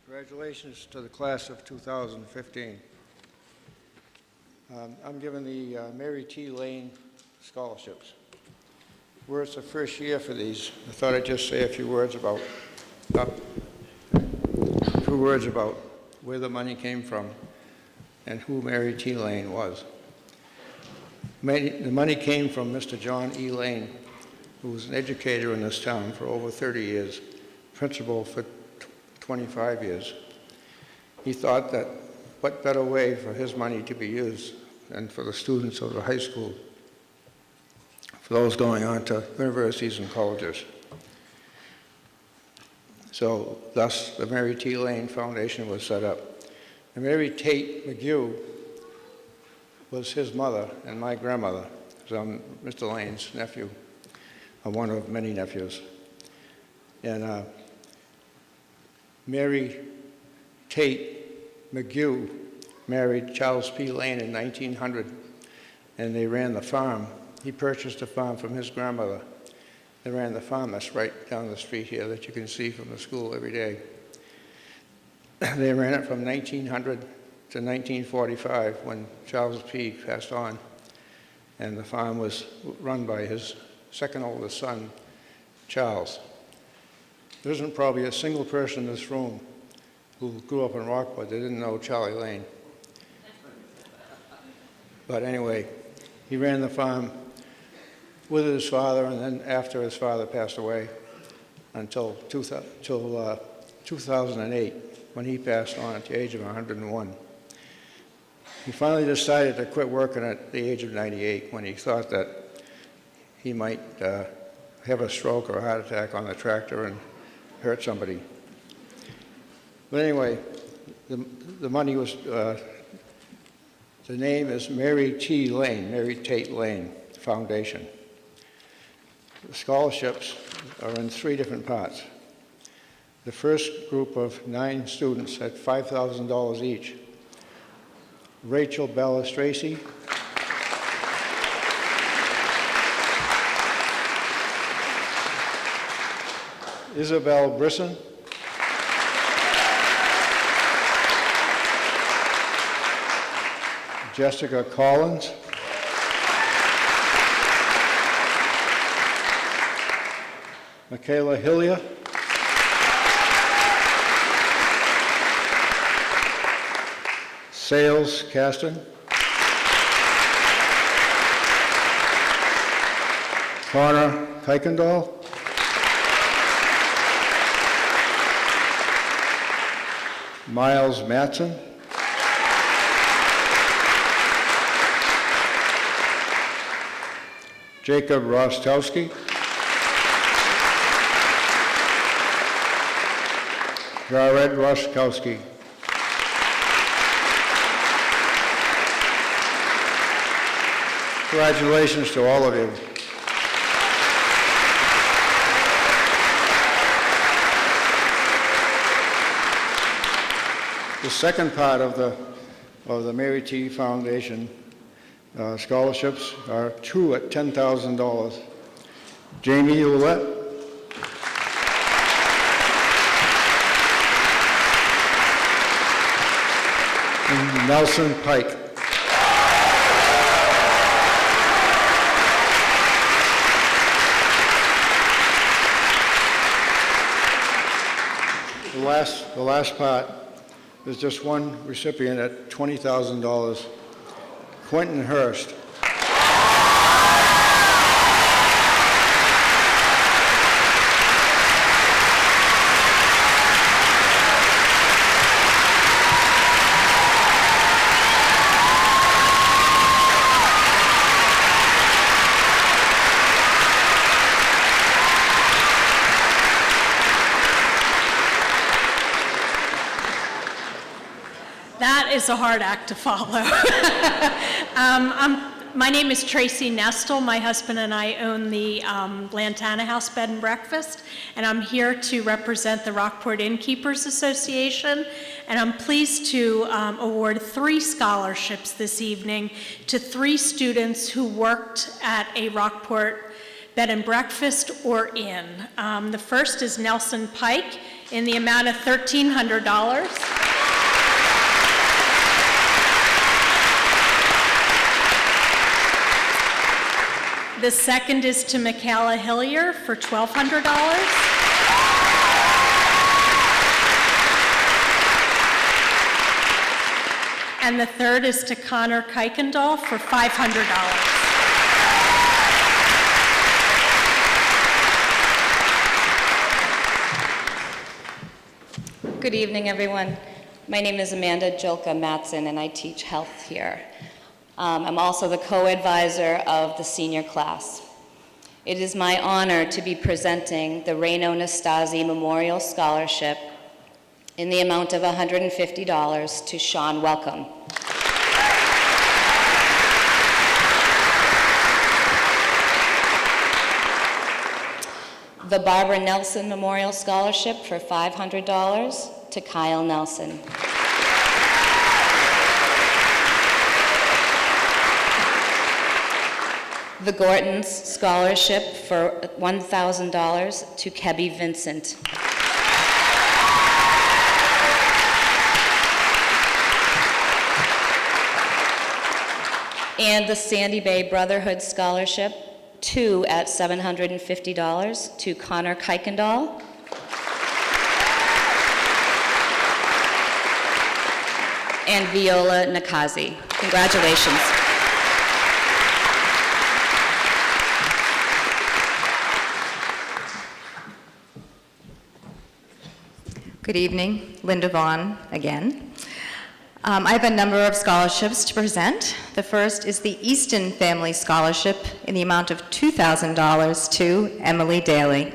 Congratulations to the class of 2015. I'm giving the Mary T. Lane scholarships. Where it's the first year for these, I thought I'd just say a few words about where the money came from and who Mary T. Lane was. The money came from Mr. John E. Lane, who was an educator in this town for over 30 years, principal for 25 years. He thought that what better way for his money to be used than for the students of the high school, for those going on to universities and colleges. So thus the Mary T. Lane Foundation was set up. And Mary Tate McGew was his mother and my grandmother, so I'm Mr. Lane's nephew. I'm one of many nephews. And Mary Tate McGew married Charles P. Lane in 1900, and they ran the farm. He purchased a farm from his grandmother. They ran the farm that's right down the street here that you can see from the school every day. They ran it from 1900 to 1945 when Charles P. passed on, and the farm was run by his second oldest son, Charles. There isn't probably a single person in this room who grew up in Rockport that didn't know Charlie Lane. But anyway, he ran the farm with his father, and then after his father passed away until 2008, when he passed on at the age of 101. He finally decided to quit working at the age of 98 when he thought that he might have a stroke or a heart attack on the tractor and hurt somebody. But anyway, the money was, the name is Mary T. Lane, Mary Tate Lane Foundation. The scholarships are in 3 different parts. The first group of 9 students at $5,000 each. Rachel Ballastraci, Isabel Brisson, Jessica Collins, Michaela Hillier, Sales Caston, Connor Kuykendall, Miles Matson, Jacob Rostowski, Jared Roskowski. Congratulations to all of you. The second part of the Mary T. Foundation scholarships are two at $10,000. Jamie Ouellette, and Nelson Pike. The last part is just one recipient at $20,000, Quentin Hurst. That is a hard act to follow. My name is Tracy Nestle. My husband and I own the Lantana House Bed and Breakfast, and I'm here to represent the Rockport Innkeepers Association, and I'm pleased to award 3 scholarships this evening to 3 students who worked at a Rockport Bed and Breakfast or Inn. The first is Nelson Pike in the amount of $1,300. The second is to Michaela Hillier for $1,200. And the third is to Connor Kuykendall for $500. Good evening, everyone. My name is Amanda Jolka Matson, and I teach health here. I'm also the co-advisor of the senior class. It is my honor to be presenting the Reno Nastasi Memorial Scholarship in the amount of $150 to Sean Welcome. The Barbara Nelson Memorial Scholarship for $500 to Kyle Nelson. The Gortons Scholarship for $1,000 to Kebby Vincent. And the Sandy Bay Brotherhood Scholarship, 2 at $750 to Connor Kuykendall. And Viola Nakazi. Congratulations. Good evening, Linda Vaughn again. I have a number of scholarships to present. The first is the Easton Family Scholarship in the amount of $2,000 to Emily Daly.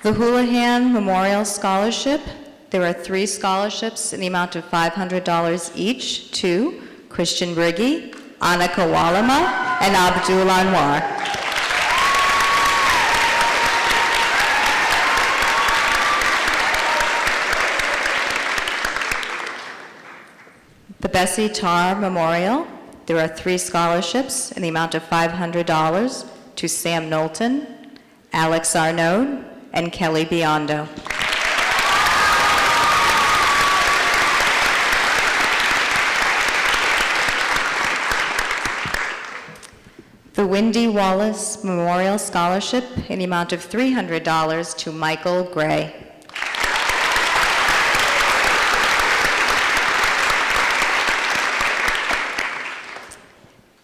The Houlihan Memorial Scholarship, there are 3 scholarships in the amount of $500 each to Christian Briggy, Annika Walama, and Abdul Anwar. The Bessie Tarr Memorial, there are 3 scholarships in the amount of $500 to Sam Knowlton, Alex Arnaud, and Kelly Biondo. The Wendy Wallace Memorial Scholarship in the amount of $300 to Michael Gray.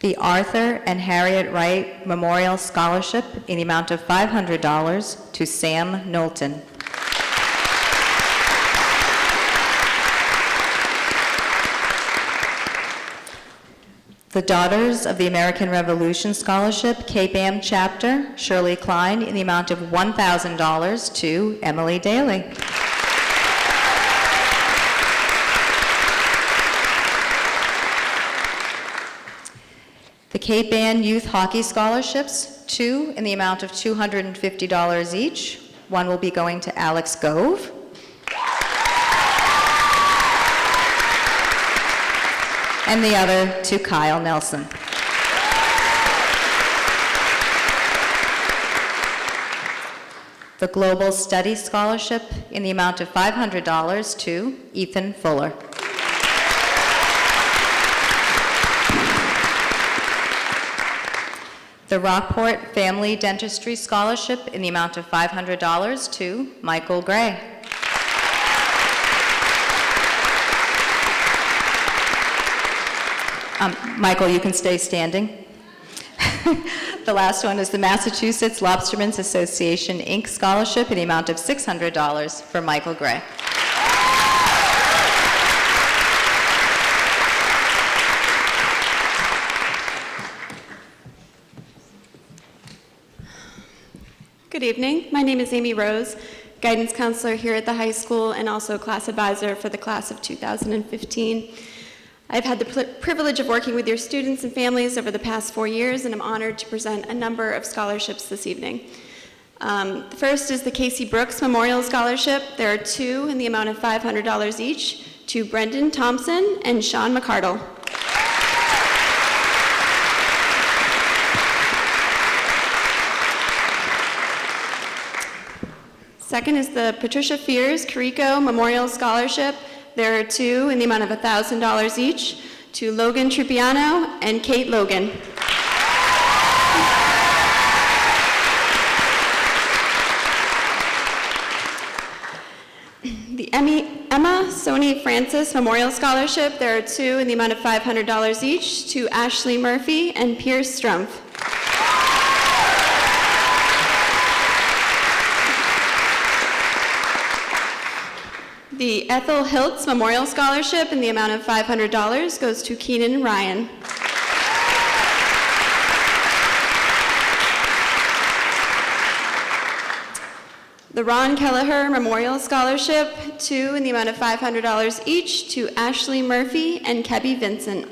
The Arthur and Harriet Wright Memorial Scholarship in the amount of $500 to Sam Knowlton. The Daughters of the American Revolution Scholarship, Cape Ann Chapter, Shirley Klein, in the amount of $1,000 to Emily Daly. The Cape Ann Youth Hockey Scholarships, 2 in the amount of $250 each. One will be going to Alex Gove. And the other to Kyle Nelson. The Global Study Scholarship in the amount of $500 to Ethan Fuller. The Rockport Family Dentistry Scholarship in the amount of $500 to Michael Gray. Michael, you can stay standing. The last one is the Massachusetts Lobstermen's Association, Inc. Scholarship in the amount of $600 for Michael Gray. Good evening. My name is Amy Rose, guidance counselor here at the high school and also class advisor for the class of 2015. I've had the privilege of working with your students and families over the past 4 years, and I'm honored to present a number of scholarships this evening. The first is the Casey Brooks Memorial Scholarship. There are 2 in the amount of $500 each to Brendan Thompson and Sean McCardle. Second is the Patricia Fears Carrico Memorial Scholarship. There are 2 in the amount of $1,000 each to Logan Tripiano and Kate Logan. The Emma Sony Francis Memorial Scholarship. There are 2 in the amount of $500 each to Ashley Murphy and Pierce Strumpf. The Ethel Hiltz Memorial Scholarship in the amount of $500 goes to Keenan Ryan. The Ron Kelleher Memorial Scholarship, 2 in the amount of $500 each to Ashley Murphy and Kebby Vincent.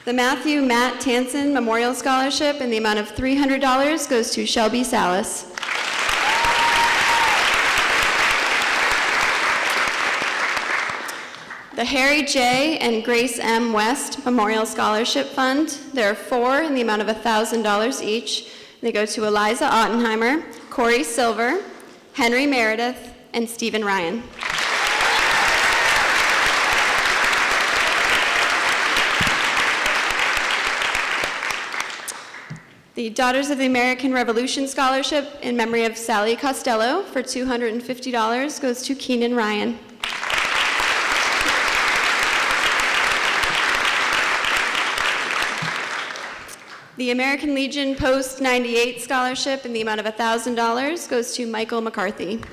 The Matthew Matt Tansen Memorial Scholarship in the amount of $300 goes to Shelby Salas. The Harry J. and Grace M. West Memorial Scholarship Fund. There are 4 in the amount of $1,000 each. They go to Eliza Ottenheimer, Corey Silver, Henry Meredith, and Stephen Ryan. The Daughters of the American Revolution Scholarship in memory of Sally Costello for $250 goes to Keenan Ryan. The American Legion Post 98 Scholarship in the amount of $1,000 goes to Michael McCarthy.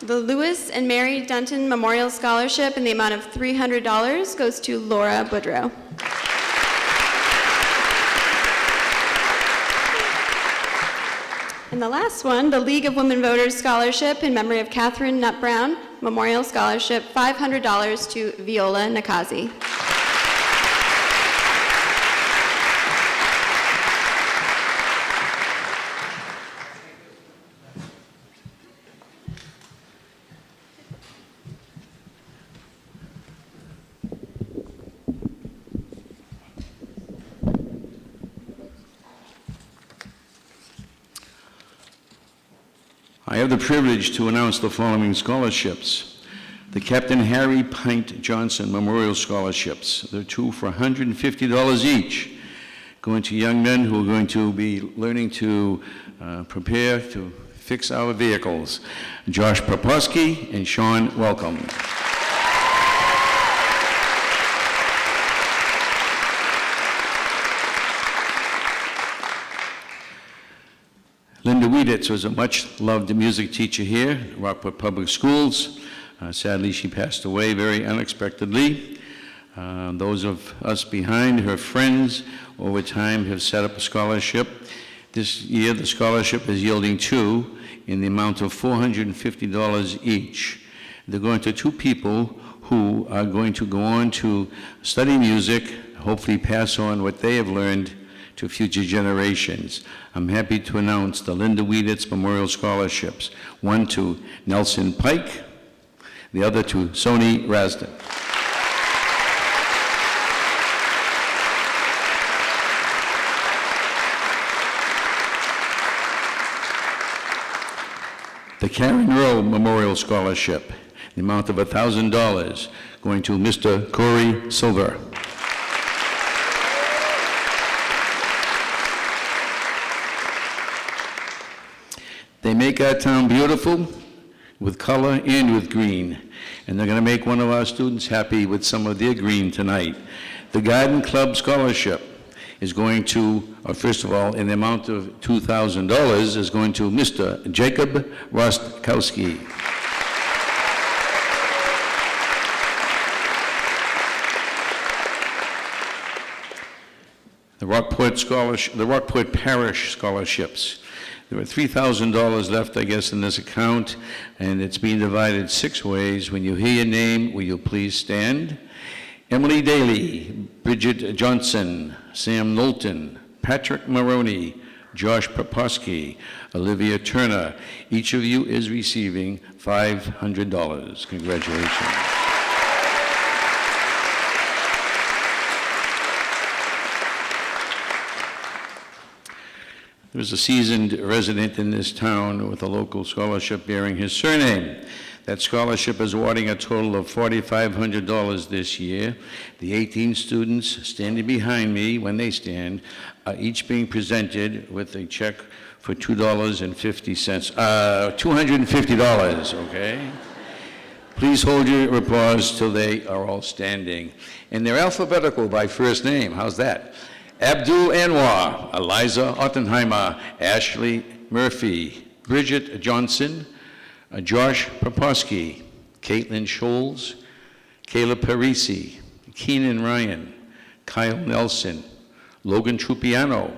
The Lewis and Mary Dunton Memorial Scholarship in the amount of $300 goes to Laura Boudreau. And the last one, the League of Women Voters Scholarship in memory of Catherine Nutt Brown Memorial Scholarship, $500 to Viola Nakazi. I have the privilege to announce the following scholarships. The Captain Harry Pint Johnson Memorial Scholarships. They're 2 for $150 each, going to young men who are going to be learning to prepare to fix our vehicles. Josh Proposky and Sean Welcome. Linda Wieditz was a much-loved music teacher here at Rockport Public Schools. Sadly, she passed away very unexpectedly. Those of us behind, her friends, over time have set up a scholarship This year, the scholarship is yielding two in the amount of $450 each. They're going to two people who are going to go on to study music, hopefully pass on what they have learned to future generations. I'm happy to announce the Linda Wieditz Memorial Scholarships, one to Nelson Pike, the other to Sony Rasden. The Karen Rowe Memorial Scholarship, the amount of $1,000, going to Mr. Corey Silver. They make our town beautiful with color and with green, and they're going to make one of our students happy with some of their green tonight. The Garden Club Scholarship is going to, first of all, in the amount of $2,000, is going to Mr. Jacob Rostkowski. The Rockport Parish Scholarships. There are $3,000 left, I guess, in this account, and it's being divided 6 ways. When you hear your name, will you please stand? Emily Daly, Bridget Johnson, Sam Knowlton, Patrick Maroney, Josh Proposky, Olivia Turner. Each of you is receiving $500. Congratulations. There's a seasoned resident in this town with a local scholarship bearing his surname. That scholarship is awarding a total of $4,500 this year. The 18 students standing behind me, when they stand, are each being presented with a check for $250, okay? Please hold your applause till they are all standing. And they're alphabetical by first name. How's that? Abdul Anwar, Eliza Ottenheimer, Ashley Murphy, Bridget Johnson, Josh Proposky, Caitlin Scholes, Kayla Parisi, Keenan Ryan, Kyle Nelson, Logan Trupiano,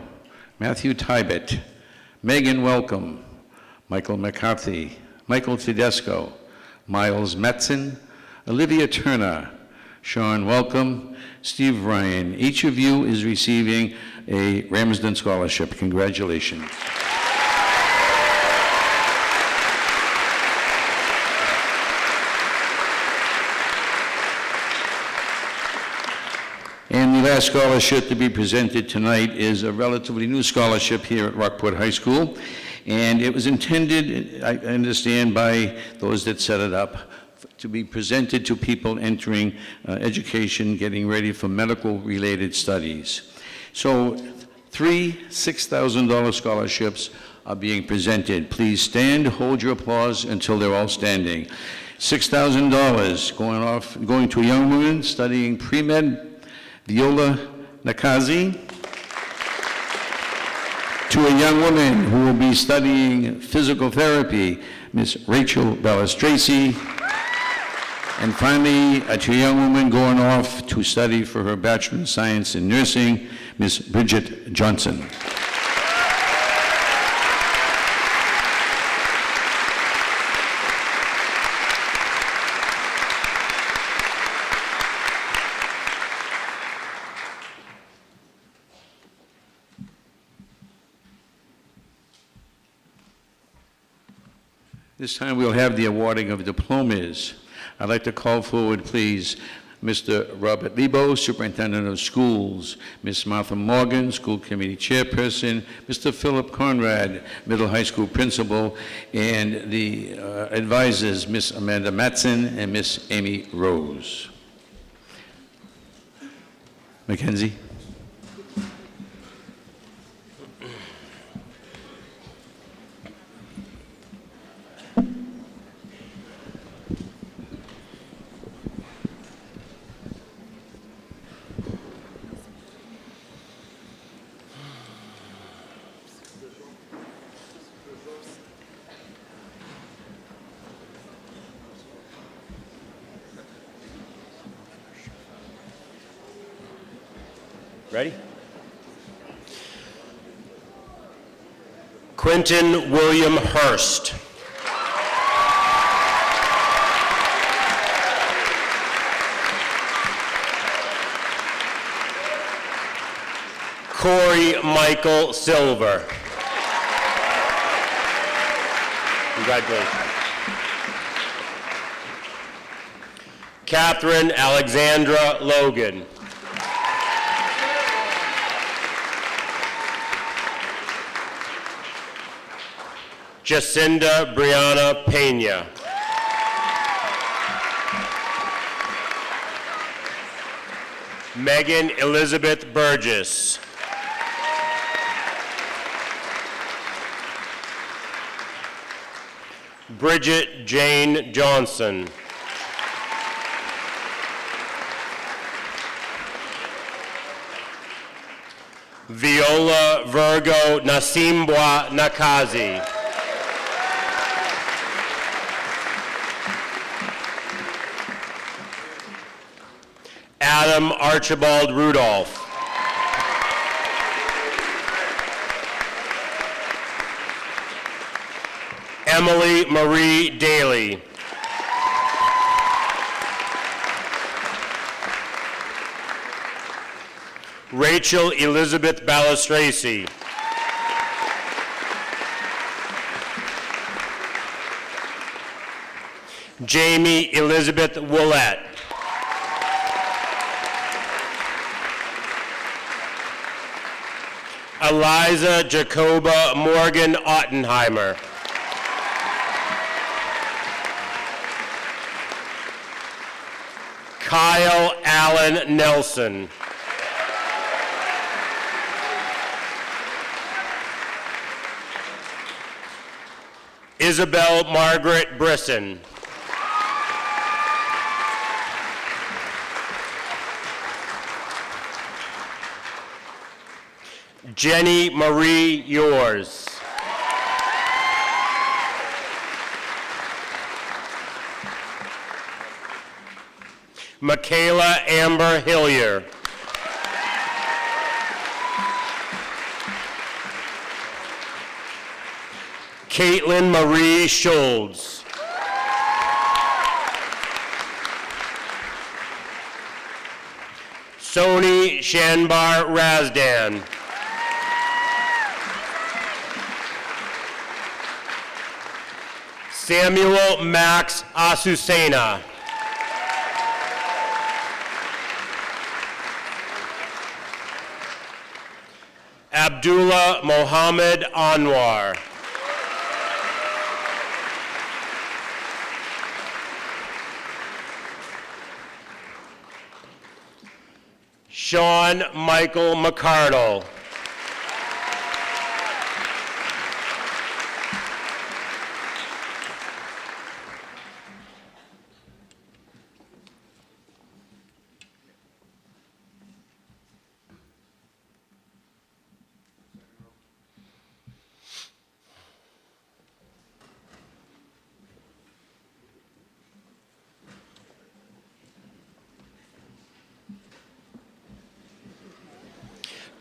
Matthew Tybett, Megan Welcome, Michael McCarthy, Michael Tedesco, Miles Metzen, Olivia Turner, Sean Welcome, Steve Ryan. Each of you is receiving a Ramsden Scholarship. Congratulations. And the last scholarship to be presented tonight is a relatively new scholarship here at Rockport High School. And it was intended, I understand, by those that set it up, to be presented to people entering education, getting ready for medical-related studies. So 3 $6,000 scholarships are being presented. Please stand, hold your applause until they're all standing. $6,000 going to a young woman studying pre-med, Viola Nakazi, to a young woman who will be studying physical therapy, Miss Rachel Ballastraci. And finally, to a young woman going off to study for her Bachelor of Science in Nursing, Miss Bridget Johnson. This time we'll have the awarding of diplomas. I'd like to call forward, please, Mr. Robert Lebo, Superintendent of Schools, Ms. Martha Morgan, School Committee Chairperson, Mr. Philip Conrad, Middle High School Principal, and the advisors, Ms. Amanda Mattson and Ms. Amy Rose. Mackenzie? Ready? Quentin William Hurst. Corey Michael Silver. Congratulations. Catherine Alexandra Logan. Jacinda Brianna Pena. Megan Elizabeth Burgess. Bridget Jane Johnson. Viola Virgo Nasimbwa Nakazi. Adam Archibald Rudolph. Emily Marie Daly. Rachel Elizabeth Balistraci. Jamie Elizabeth Willett. Eliza Jacoba Morgan Ottenheimer. Kyle Allen Nelson. Isabel Margaret Brisson. Jenny Marie Yours. Michaela Amber Hillier. Caitlin Marie Schultz. Sony Shanbar Razdan. Samuel Max Asusena. Abdullah Mohammed Anwar. Sean Michael McCardle.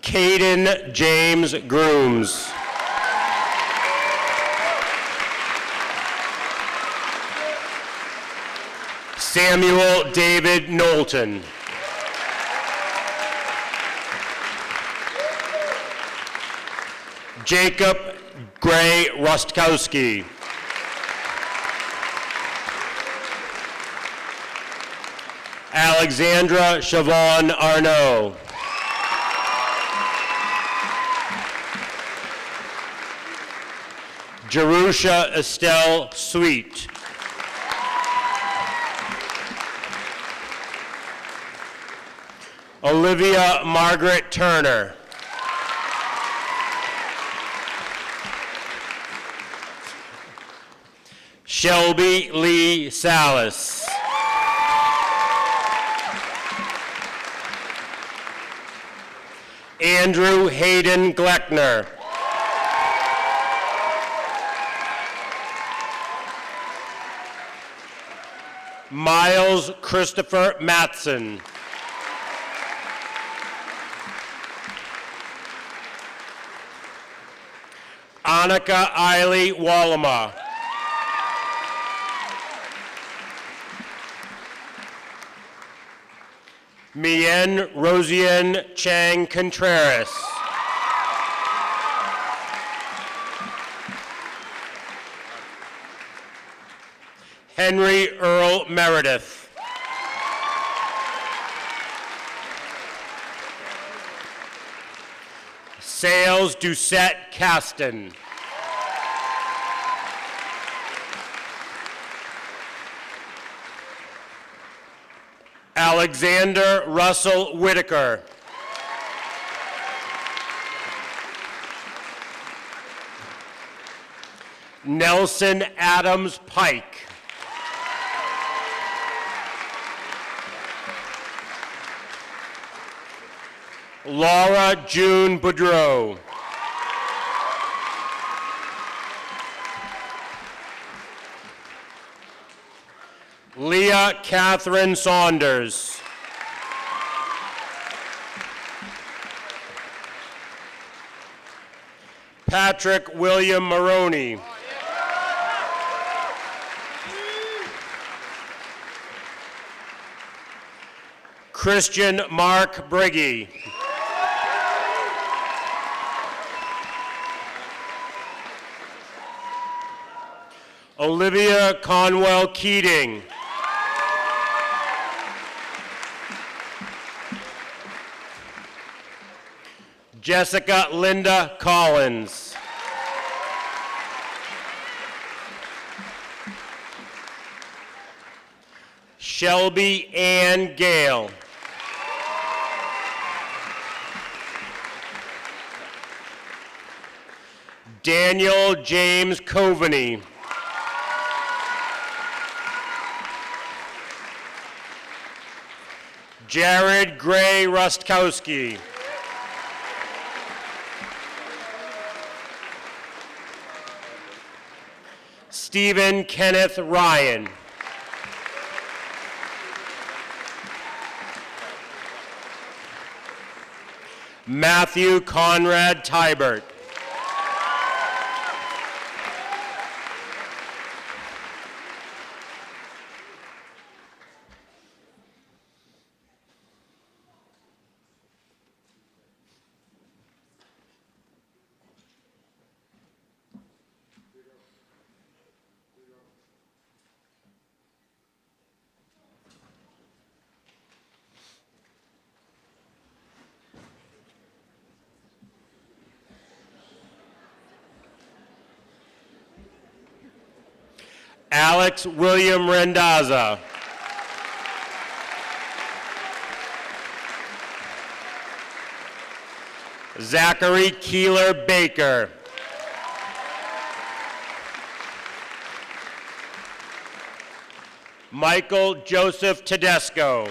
Caden James Grooms. Samuel David Knowlton. Jacob Gray Rustkowski. Alexandra Siobhan Arnaud. Jerusha Estelle Sweet. Olivia Margaret Turner. Shelby Lee Salas. Andrew Hayden Gleckner. Miles Christopher Matson. Monica Eiley Wallama. Mien Rosian Chang Contreras. Henry Earl Meredith. Sales Doucette Caston. Alexander Russell Whitaker. Nelson Adams Pike. Laura June Boudreau. Leah Catherine Saunders. Patrick William Maroney. Christian Mark Briggy. Olivia Conwell Keating. Jessica Linda Collins. Shelby Ann Gale. Daniel James Coveney. Jared Gray Rustkowski. Stephen Kenneth Ryan. Matthew Conrad Tybert. Alex William Rendaza. Zachary Keeler Baker. Michael Joseph Tedesco.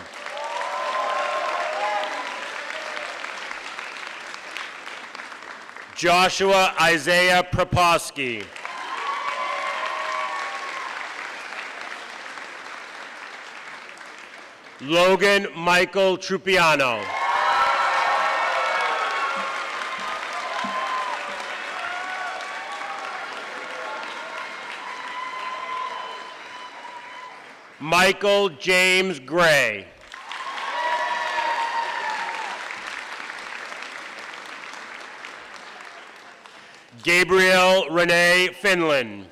Joshua Isaiah Proposki. Logan Michael Trupiano. Michael James Gray. Gabriel Renee Finland.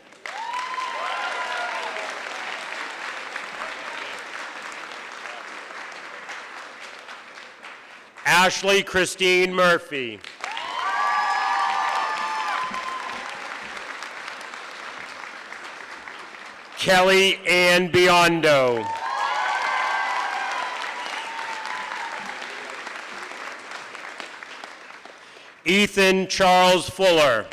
Ashley Christine Murphy. Kelly Ann Biondo. Ethan Charles Fuller.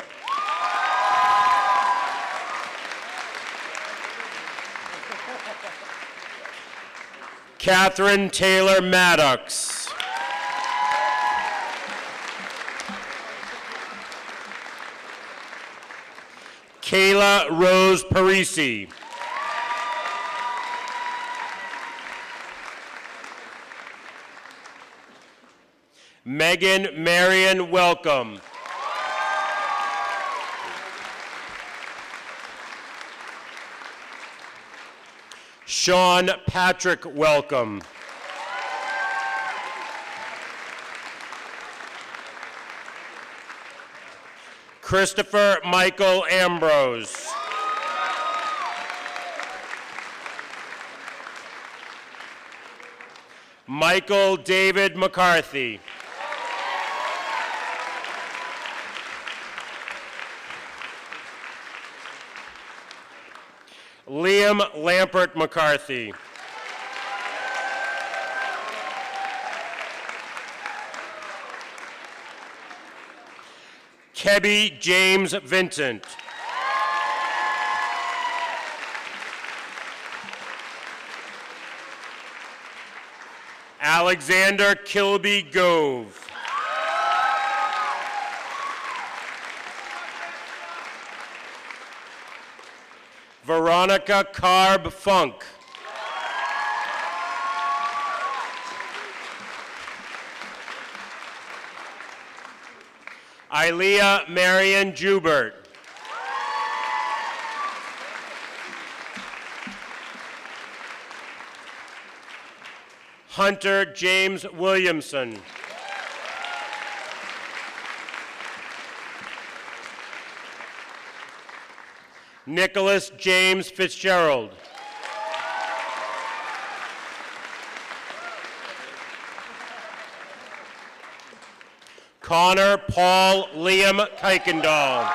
Catherine Taylor Maddox. Kayla Rose Parisi. Megan Marion Welcome. Sean Patrick Welcome. Christopher Michael Ambrose. Michael David McCarthy. Liam Lampert McCarthy. Kebby James Vincent. Alexander Kilby Gove. Veronica Carb Funk. Ilea Marion Jubert. Hunter James Williamson. Nicholas James Fitzgerald. Connor Paul Liam Kuykendall.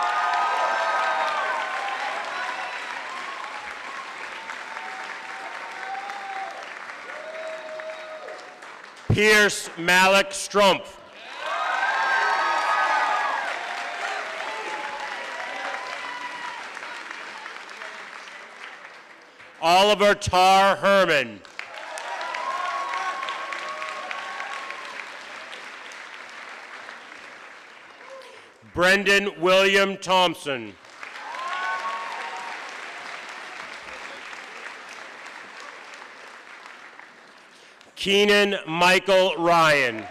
Pierce Malik Strumpf. Oliver Tar Herman. Brendan William Thompson. Keenan Michael Ryan.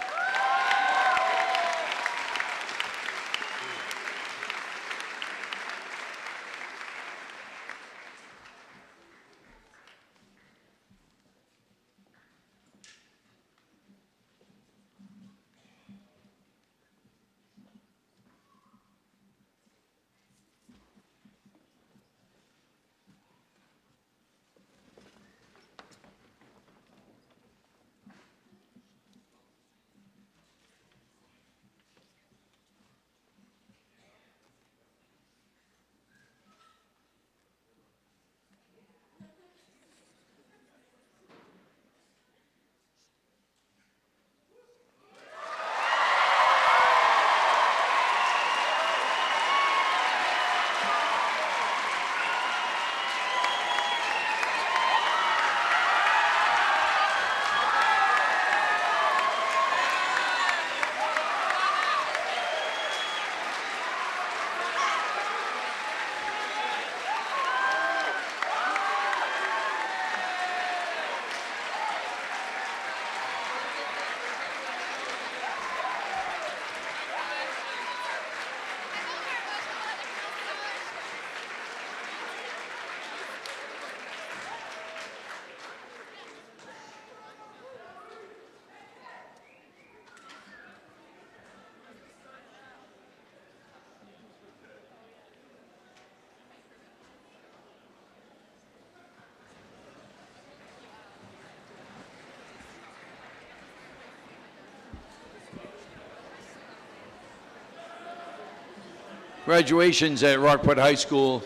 Graduations at Rockport High School,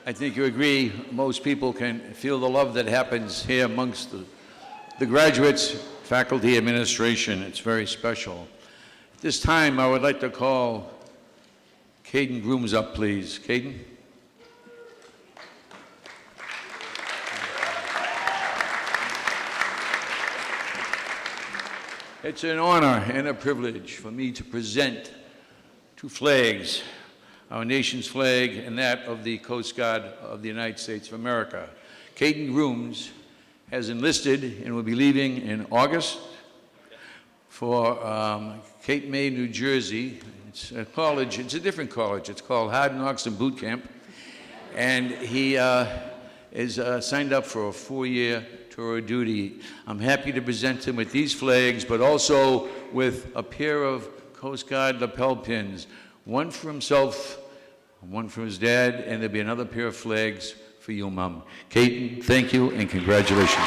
I think you agree, most people can feel the love that happens here amongst the graduates, faculty, administration. It's very special. At this time, I would like to call Caden Grooms up, please. Caden? It's an honor and a privilege for me to present two flags, our nation's flag and that of the Coast Guard of the United States of America. Caden Grooms has enlisted and will be leaving in August for Cape May, New Jersey. It's a college, it's a different college. It's called Hard Knocks and Boot Camp. And he is signed up for a 4-year tour of duty. I'm happy to present him with these flags, but also with a pair of Coast Guard lapel pins, one for himself, one for his dad, and there'll be another pair of flags for you, Mom. Kate, thank you and congratulations.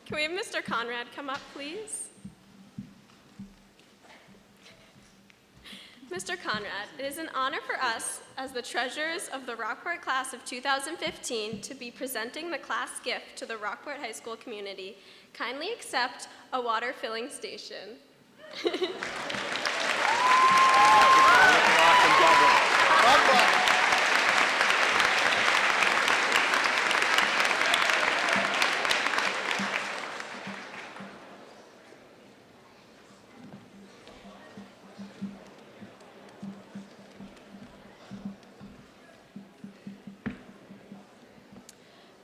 Can we have Mr. Conrad come up, please? Mr. Conrad, it is an honor for us, as the treasurers of the Rockport class of 2015, to be presenting the class gift to the Rockport High School community. Kindly accept a water filling station.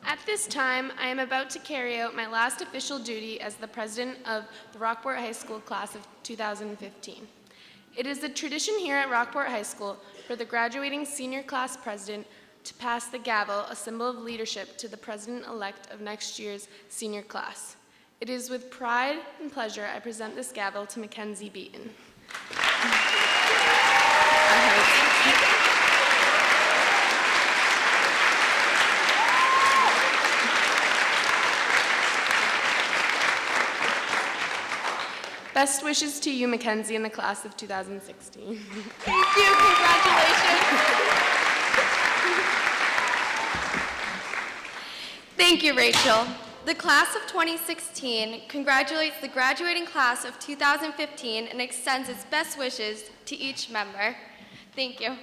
At this time, I am about to carry out my last official duty as the president of the Rockport High School class of 2015. It is a tradition here at Rockport High School for the graduating senior class president to pass the gavel, a symbol of leadership, to the president-elect of next year's senior class. It is with pride and pleasure I present this gavel to Mackenzie Beaton. Best wishes to you, Mackenzie, in the class of 2016. Thank you, congratulations. Thank you, Rachel. The class of 2016 congratulates the graduating class of 2015 and extends its best wishes to each member. Thank you.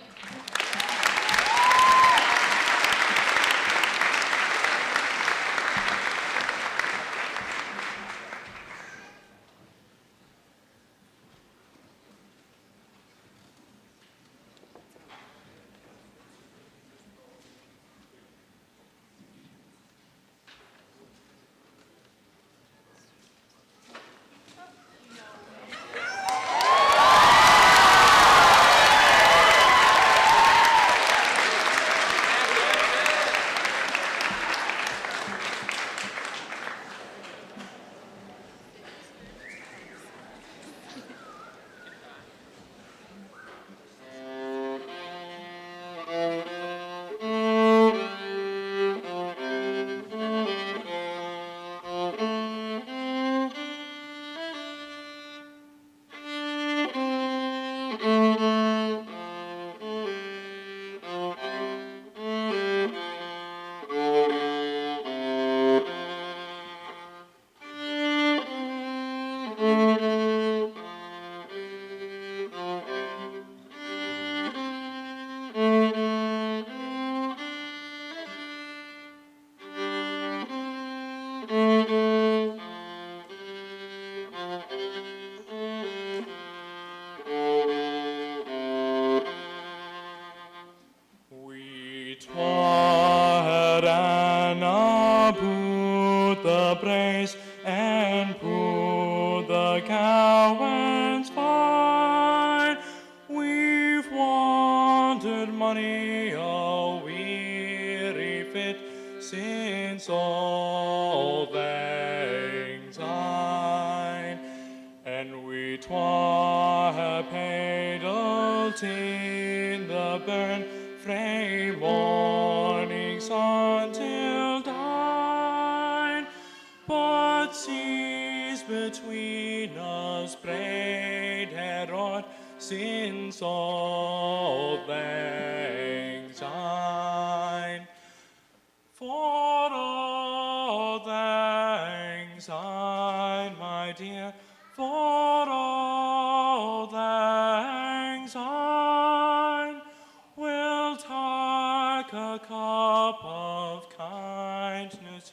For all things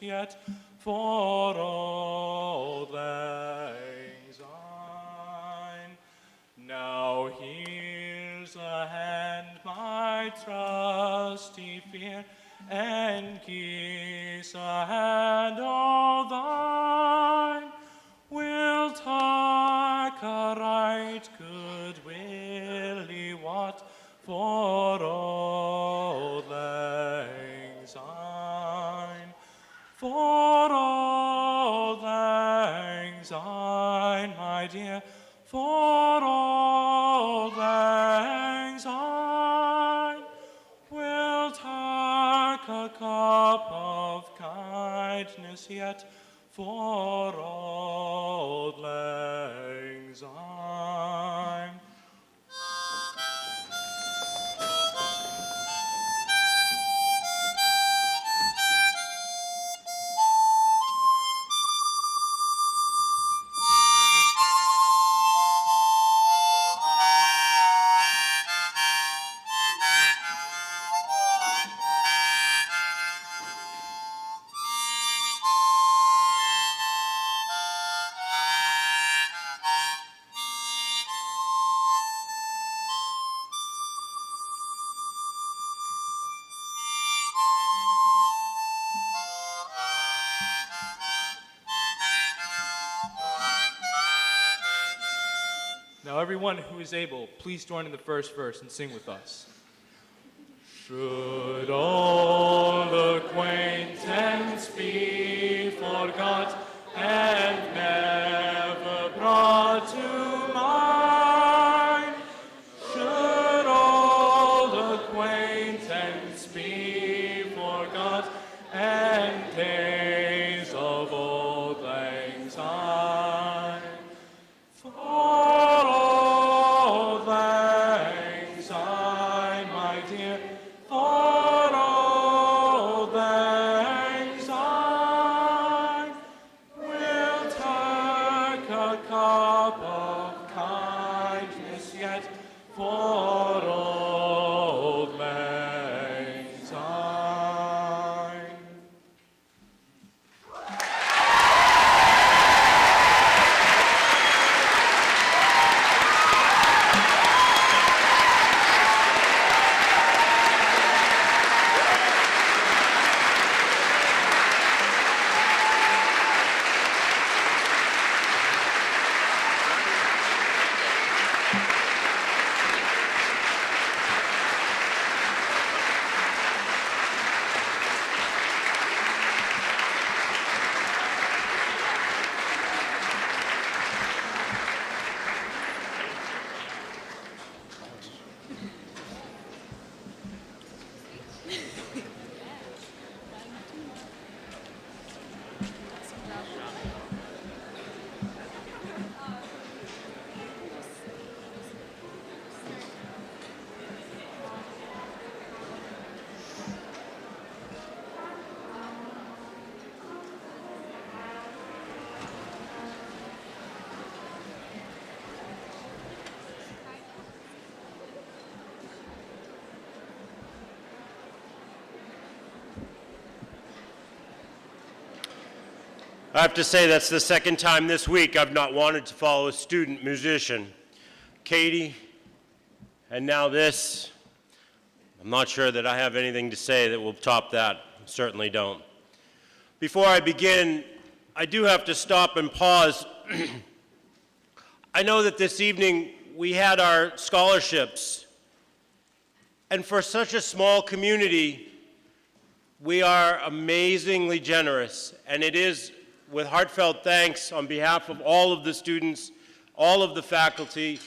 yet for old lang syne. Now here's a hand, my trusty fear, and kiss a hand all thine. We'll take a right good willy what for old lang syne. For old lang syne, my dear, for old lang syne. We'll take a cup of kindness yet for old lang syne. Now everyone who is able, please join in the first verse and sing with us. Should all acquaintance be forgot and never brought to mind? Should all acquaintance be forgot and days of old lang syne? For old lang syne, my dear, for old lang syne, we'll take a cup of kindness yet for old lang syne. I have to say that's the second time this week I've not wanted to follow a student musician. Katie, and now this. I'm not sure that I have anything to say that will top that. Certainly don't. Before I begin, I do have to stop and pause. I know that this evening we had our scholarships, and for such a small community, we are amazingly generous, and it is with heartfelt thanks on behalf of all of the students, all of the faculty,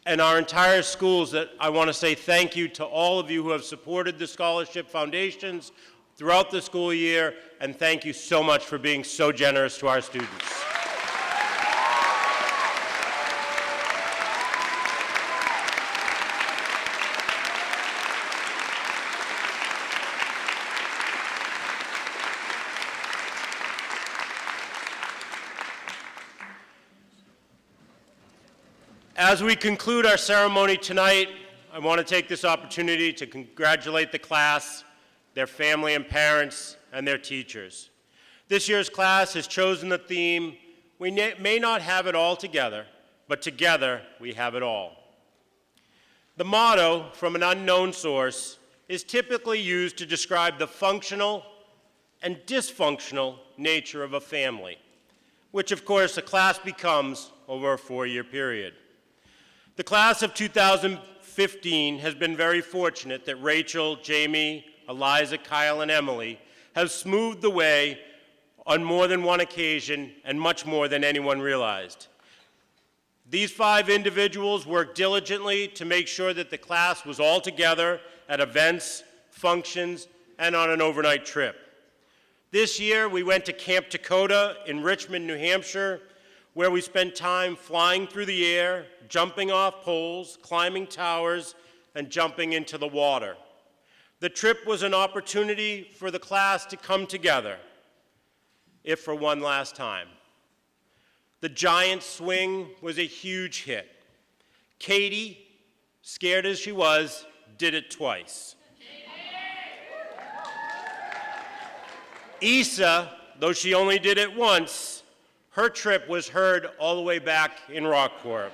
and our entire schools that I want to say thank you to all of you who have supported the scholarship foundations throughout the school year, and thank you so much for being so generous to our students. As we conclude our ceremony tonight, I want to take this opportunity to congratulate the class, their family and parents, and their teachers. This year's class has chosen the theme, "We may not have it all together, but together we have it all." The motto, from an unknown source, is typically used to describe the functional and dysfunctional nature of a family, which of course a class becomes over a 4-year period. The class of 2015 has been very fortunate that Rachel, Jamie, Eliza, Kyle, and Emily have smoothed the way on more than one occasion and much more than anyone realized. These 5 individuals worked diligently to make sure that the class was all together at events, functions, and on an overnight trip. This year, we went to Camp Dakota in Richmond, New Hampshire, where we spent time flying through the air, jumping off poles, climbing towers, and jumping into the water. The trip was an opportunity for the class to come together, if for one last time. The giant swing was a huge hit. Katie, scared as she was, did it twice. Issa, though she only did it once, her trip was heard all the way back in Rockport.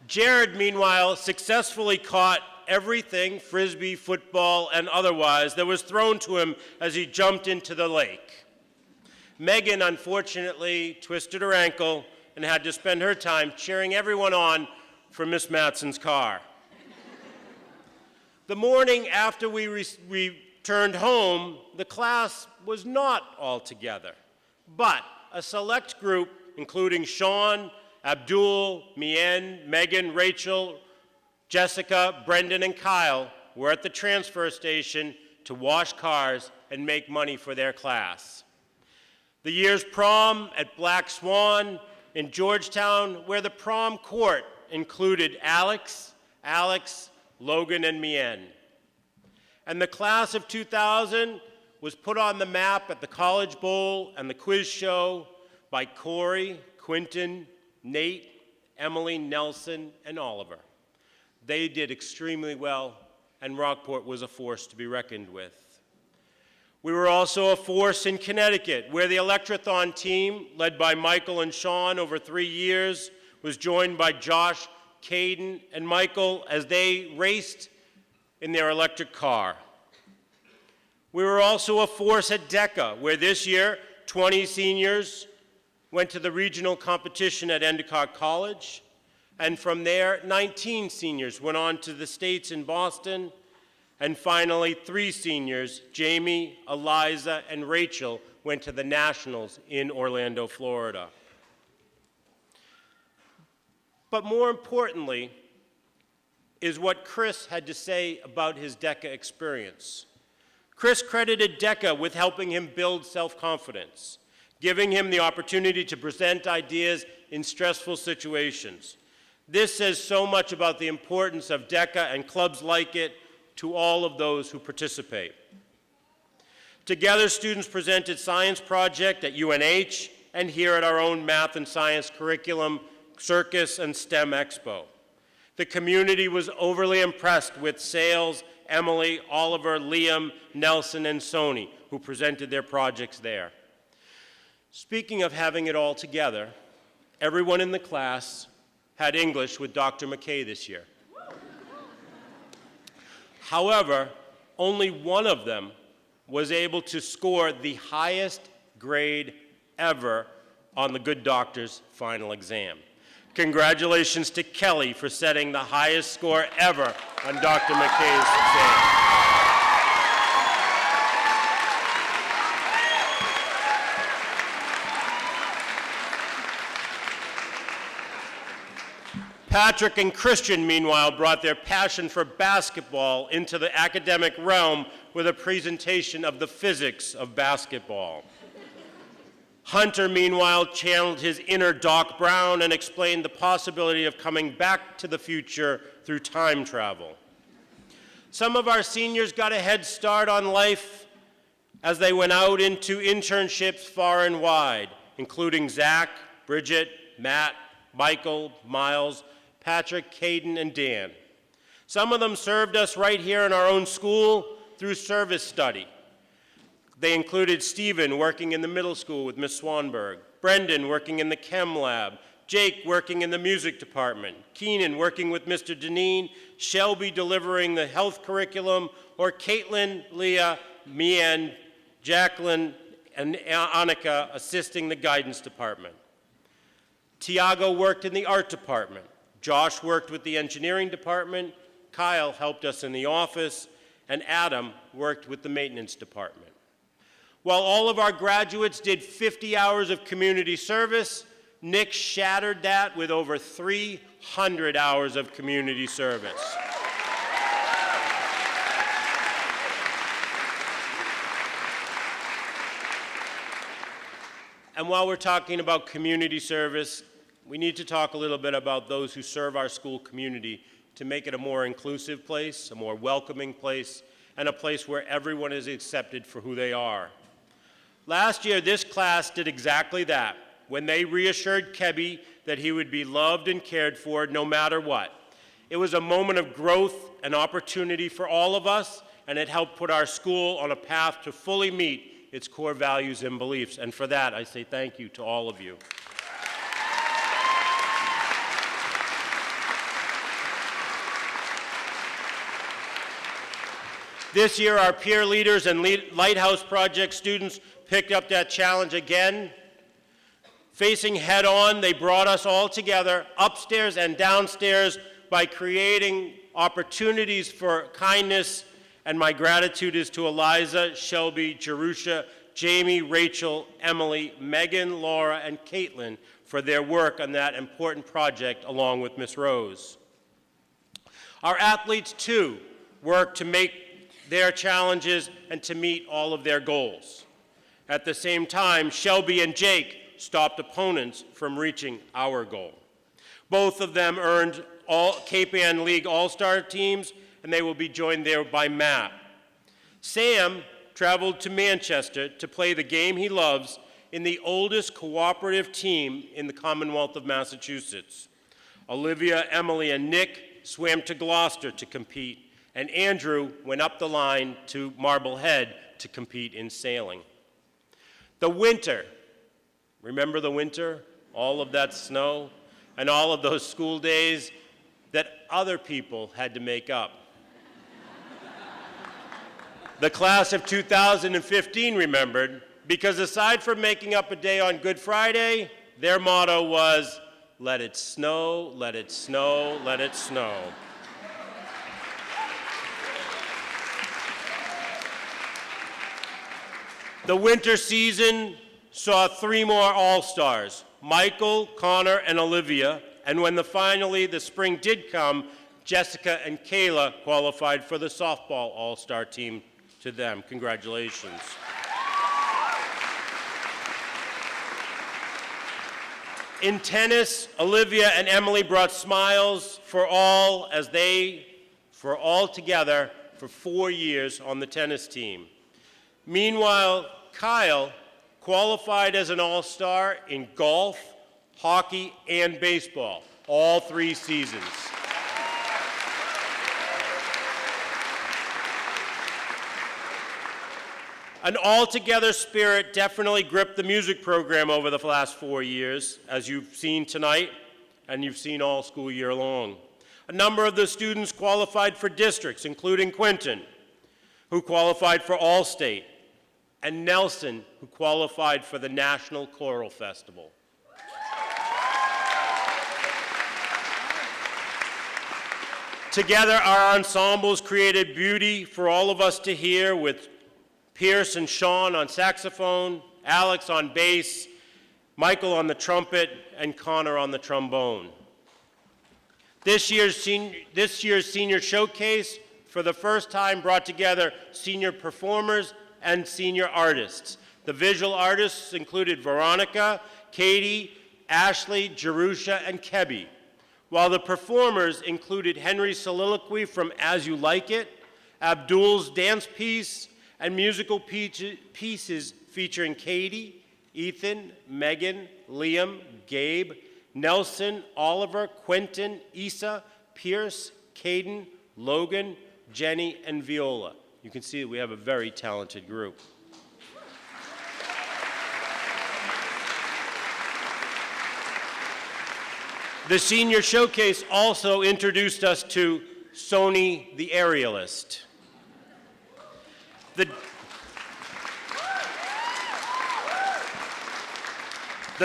Jared, meanwhile, successfully caught everything, frisbee, football, and otherwise, that was thrown to him as he jumped into the lake. Megan, unfortunately, twisted her ankle and had to spend her time cheering everyone on for Miss Matson's car. The morning after we returned home, the class was not all together, but a select group, including Sean, Abdul, Mien, Megan, Rachel, Jessica, Brendan, and Kyle, were at the transfer station to wash cars and make money for their class. The year's prom at Black Swan in Georgetown, where the prom court included Alex, Logan, and Mien. And the class of 2000 was put on the map at the College Bowl and the quiz show by Corey, Quinton, Nate, Emily, Nelson, and Oliver. They did extremely well, and Rockport was a force to be reckoned with. We were also a force in Connecticut, where the Electrathon team, led by Michael and Sean over 3 years, was joined by Josh, Caden, and Michael as they raced in their electric car. We were also a force at DECA, where this year 20 seniors went to the regional competition at Endicott College, and from there 19 seniors went on to the States in Boston, and finally 3 seniors, Jamie, Eliza, and Rachel, went to the Nationals in Orlando, Florida. But more importantly is what Chris had to say about his DECA experience. Chris credited DECA with helping him build self-confidence, giving him the opportunity to present ideas in stressful situations. This says so much about the importance of DECA and clubs like it to all of those who participate. Together, students presented science project at UNH and here at our own math and science curriculum, circus, and STEM Expo. The community was overly impressed with Sales, Emily, Oliver, Liam, Nelson, and Sony, who presented their projects there. Speaking of having it all together, everyone in the class had English with Dr. McKay this year. However, only one of them was able to score the highest grade ever on the Good Doctor's final exam. Congratulations to Kelly for setting the highest score ever on Dr. McKay's exam. Patrick and Christian, meanwhile, brought their passion for basketball into the academic realm with a presentation of the physics of basketball. Hunter, meanwhile, channeled his inner Doc Brown and explained the possibility of coming back to the future through time travel. Some of our seniors got a head start on life as they went out into internships far and wide, including Zach, Bridget, Matt, Michael, Miles, Patrick, Caden, and Dan. Some of them served us right here in our own school through service study. They included Stephen working in the middle school with Miss Swanberg, Brendan working in the chem lab, Jake working in the music department, Keenan working with Mr. Deneen, Shelby delivering the health curriculum, or Caitlin, Leah, Mian, Jacqueline, and Annika assisting the guidance department. Tiago worked in the art department. Josh worked with the engineering department. Kyle helped us in the office, and Adam worked with the maintenance department. While all of our graduates did 50 hours of community service, Nick shattered that with over 300 hours of community service. And while we're talking about community service, we need to talk a little bit about those who serve our school community to make it a more inclusive place, a more welcoming place, and a place where everyone is accepted for who they are. Last year, this class did exactly that when they reassured Kebby that he would be loved and cared for no matter what. It was a moment of growth and opportunity for all of us, and it helped put our school on a path to fully meet its core values and beliefs. And for that, I say thank you to all of you. This year, our peer leaders and Lighthouse Project students picked up that challenge again. Facing head-on, they brought us all together, upstairs and downstairs, by creating opportunities for kindness, and my gratitude is to Eliza, Shelby, Jerusha, Jamie, Rachel, Emily, Megan, Laura, and Caitlin for their work on that important project along with Miss Rose. Our athletes, too, worked to make their challenges and to meet all of their goals. At the same time, Shelby and Jake stopped opponents from reaching our goal. Both of them earned all Cape Ann League All-Star teams, and they will be joined there by Matt. Sam traveled to Manchester to play the game he loves in the oldest cooperative team in the Commonwealth of Massachusetts. Olivia, Emily, and Nick swam to Gloucester to compete, and Andrew went up the line to Marblehead to compete in sailing. The winter, remember the winter? All of that snow and all of those school days that other people had to make up. The class of 2015 remembered, because aside from making up a day on Good Friday, their motto was, "Let it snow, let it snow, let it snow." The winter season saw 3 more All-Stars, Michael, Connor, and Olivia, and when finally the spring did come, Jessica and Kayla qualified for the softball All-Star team. To them, congratulations. In tennis, Olivia and Emily brought smiles for all as they, for all together, for 4 years on the tennis team. Meanwhile, Kyle qualified as an all-star in golf, hockey, and baseball, all 3 seasons. An all-together spirit definitely gripped the music program over the last 4 years, as you've seen tonight, and you've seen all school year long. A number of the students qualified for districts, including Quinton, who qualified for All-State, and Nelson, who qualified for the National Choral Festival. Together, our ensembles created beauty for all of us to hear, with Pierce and Sean on saxophone, Alex on bass, Michael on the trumpet, and Connor on the trombone. This year's senior showcase, for the first time, brought together senior performers and senior artists. The visual artists included Veronica, Katie, Ashley, Jerusha, and Kebby, while the performers included Henry's soliloquy from As You Like It, Abdul's dance piece, and musical pieces featuring Katie, Ethan, Megan, Liam, Gabe, Nelson, Oliver, Quentin, Issa, Pierce, Caden, Logan, Jenny, and Viola. You can see that we have a very talented group. The Senior Showcase also introduced us to Sony the Aerialist. The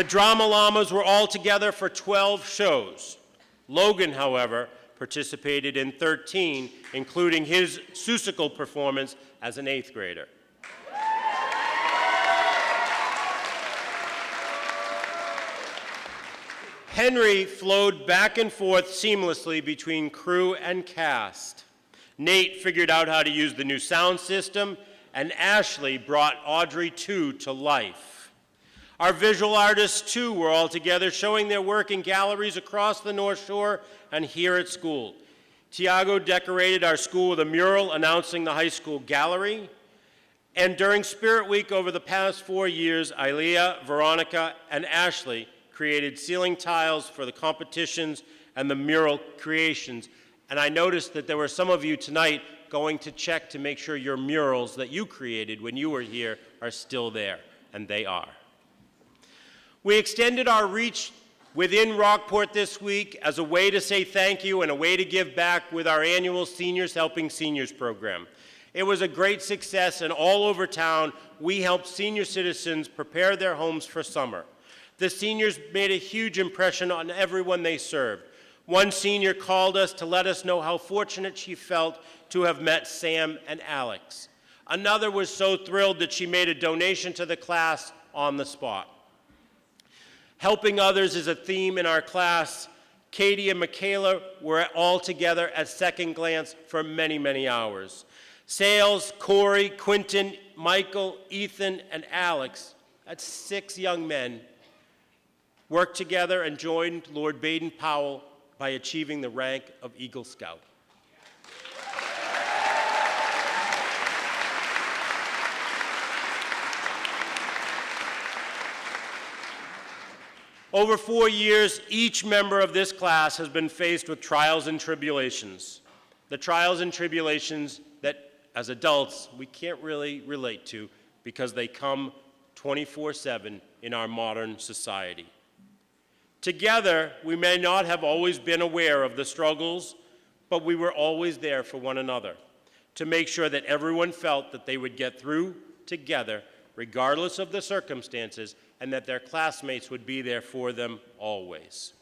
Drama Llamas were all together for 12 shows. Logan, however, participated in 13, including his Seussical performance as an 8th grader. Henry flowed back and forth seamlessly between crew and cast. Nate figured out how to use the new sound system, and Ashley brought Audrey 2 to life. Our visual artists, too, were all together showing their work in galleries across the North Shore and here at school. Tiago decorated our school with a mural announcing the high school gallery. And during Spirit Week over the past 4 years, Ilea, Veronica, and Ashley created ceiling tiles for the competitions and the mural creations. And I noticed that there were some of you tonight going to check to make sure your murals that you created when you were here are still there, and they are. We extended our reach within Rockport this week as a way to say thank you and a way to give back with our annual Seniors Helping Seniors program. It was a great success, and all over town, we helped senior citizens prepare their homes for summer. The seniors made a huge impression on everyone they served. One senior called us to let us know how fortunate she felt to have met Sam and Alex. Another was so thrilled that she made a donation to the class on the spot. Helping others is a theme in our class. Katie and Michaela were all together at Second Glance for many, many hours. Sales, Corey, Quentin, Michael, Ethan, and Alex, that's 6 young men, worked together and joined Lord Baden-Powell by achieving the rank of Eagle Scout. Over 4 years, each member of this class has been faced with trials and tribulations. The trials and tribulations that, as adults, we can't really relate to because they come 24/7 in our modern society. Together, we may not have always been aware of the struggles, but we were always there for one another to make sure that everyone felt that they would get through together, regardless of the circumstances, and that their classmates would be there for them always.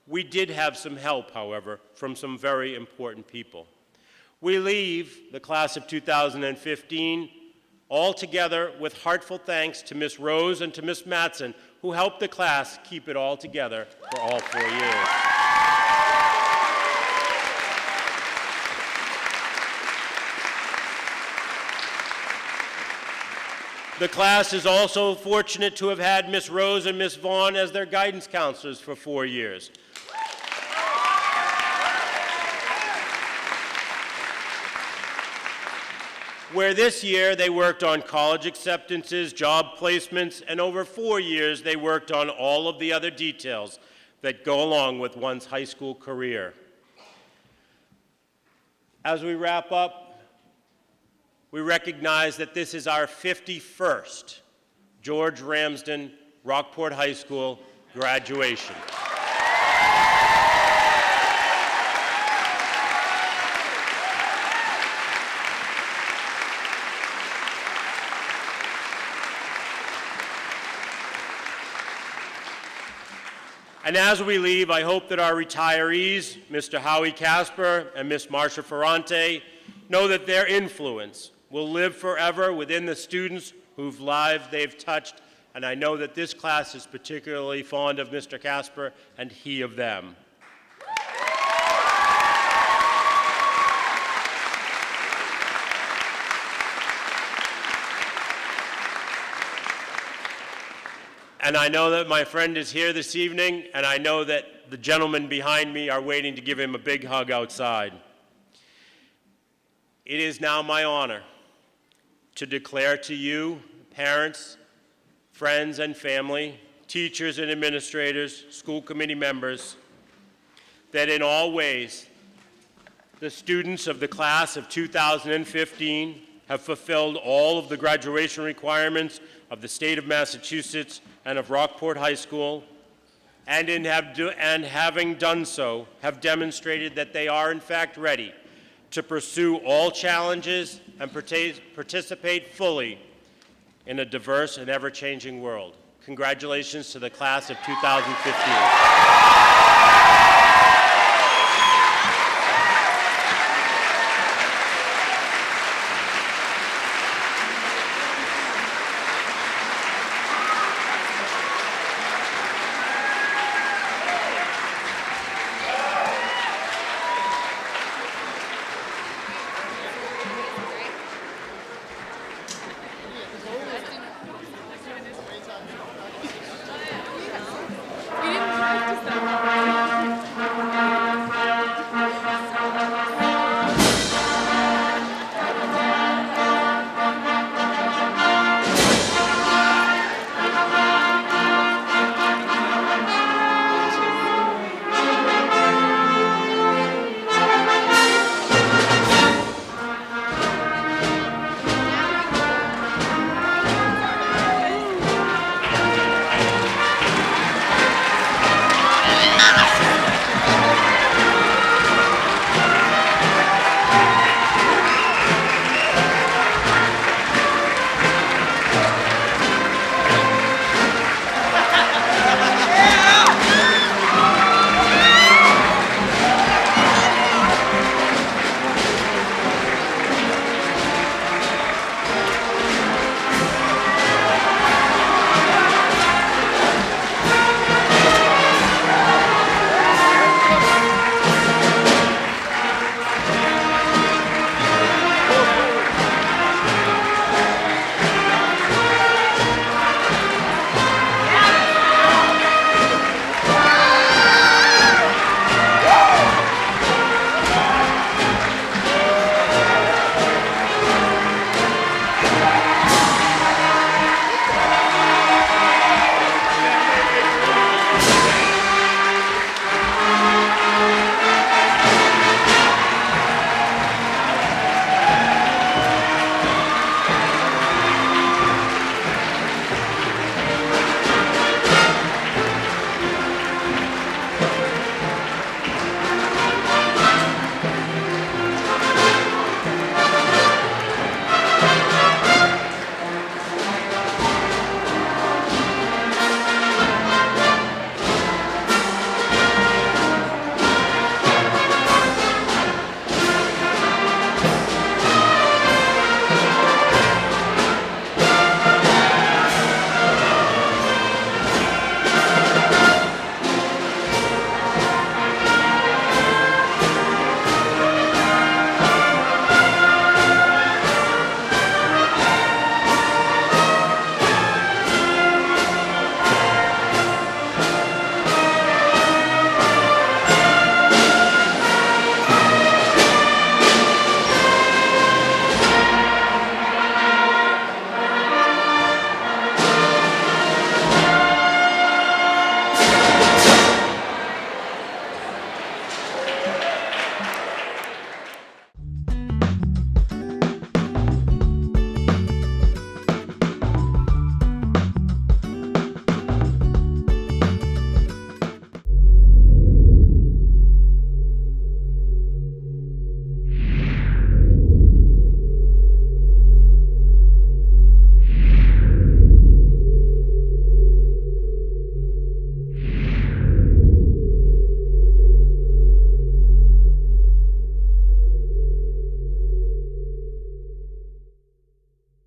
We did have some help, however, from some very important people. We leave the class of 2015 all together with heartfelt thanks to Miss Rose and to Miss Matson, who helped the class keep it all together for all 4 years. The class is also fortunate to have had Miss Rose and Miss Vaughn as their guidance counselors for 4 years. Where this year they worked on college acceptances, job placements, and over 4 years they worked on all of the other details that go along with one's high school career. As we wrap up, we recognize that this is our 51st George Ramsden Rockport High School graduation. And as we leave, I hope that our retirees, Mr. Howie Casper and Miss Marcia Ferrante, know that their influence will live forever within the students whose lives they've touched, and I know that this class is particularly fond of Mr. Casper and he of them. And I know that my friend is here this evening, and I know that the gentlemen behind me are waiting to give him a big hug outside. It is now my honor to declare to you, parents, friends and family, teachers and administrators, school committee members, that in all ways, the students of the class of 2015 have fulfilled all of the graduation requirements of the state of Massachusetts and of Rockport High School, and having done so, have demonstrated that they are in fact ready to pursue all challenges and participate fully in a diverse and ever-changing world. Congratulations to the class of 2015.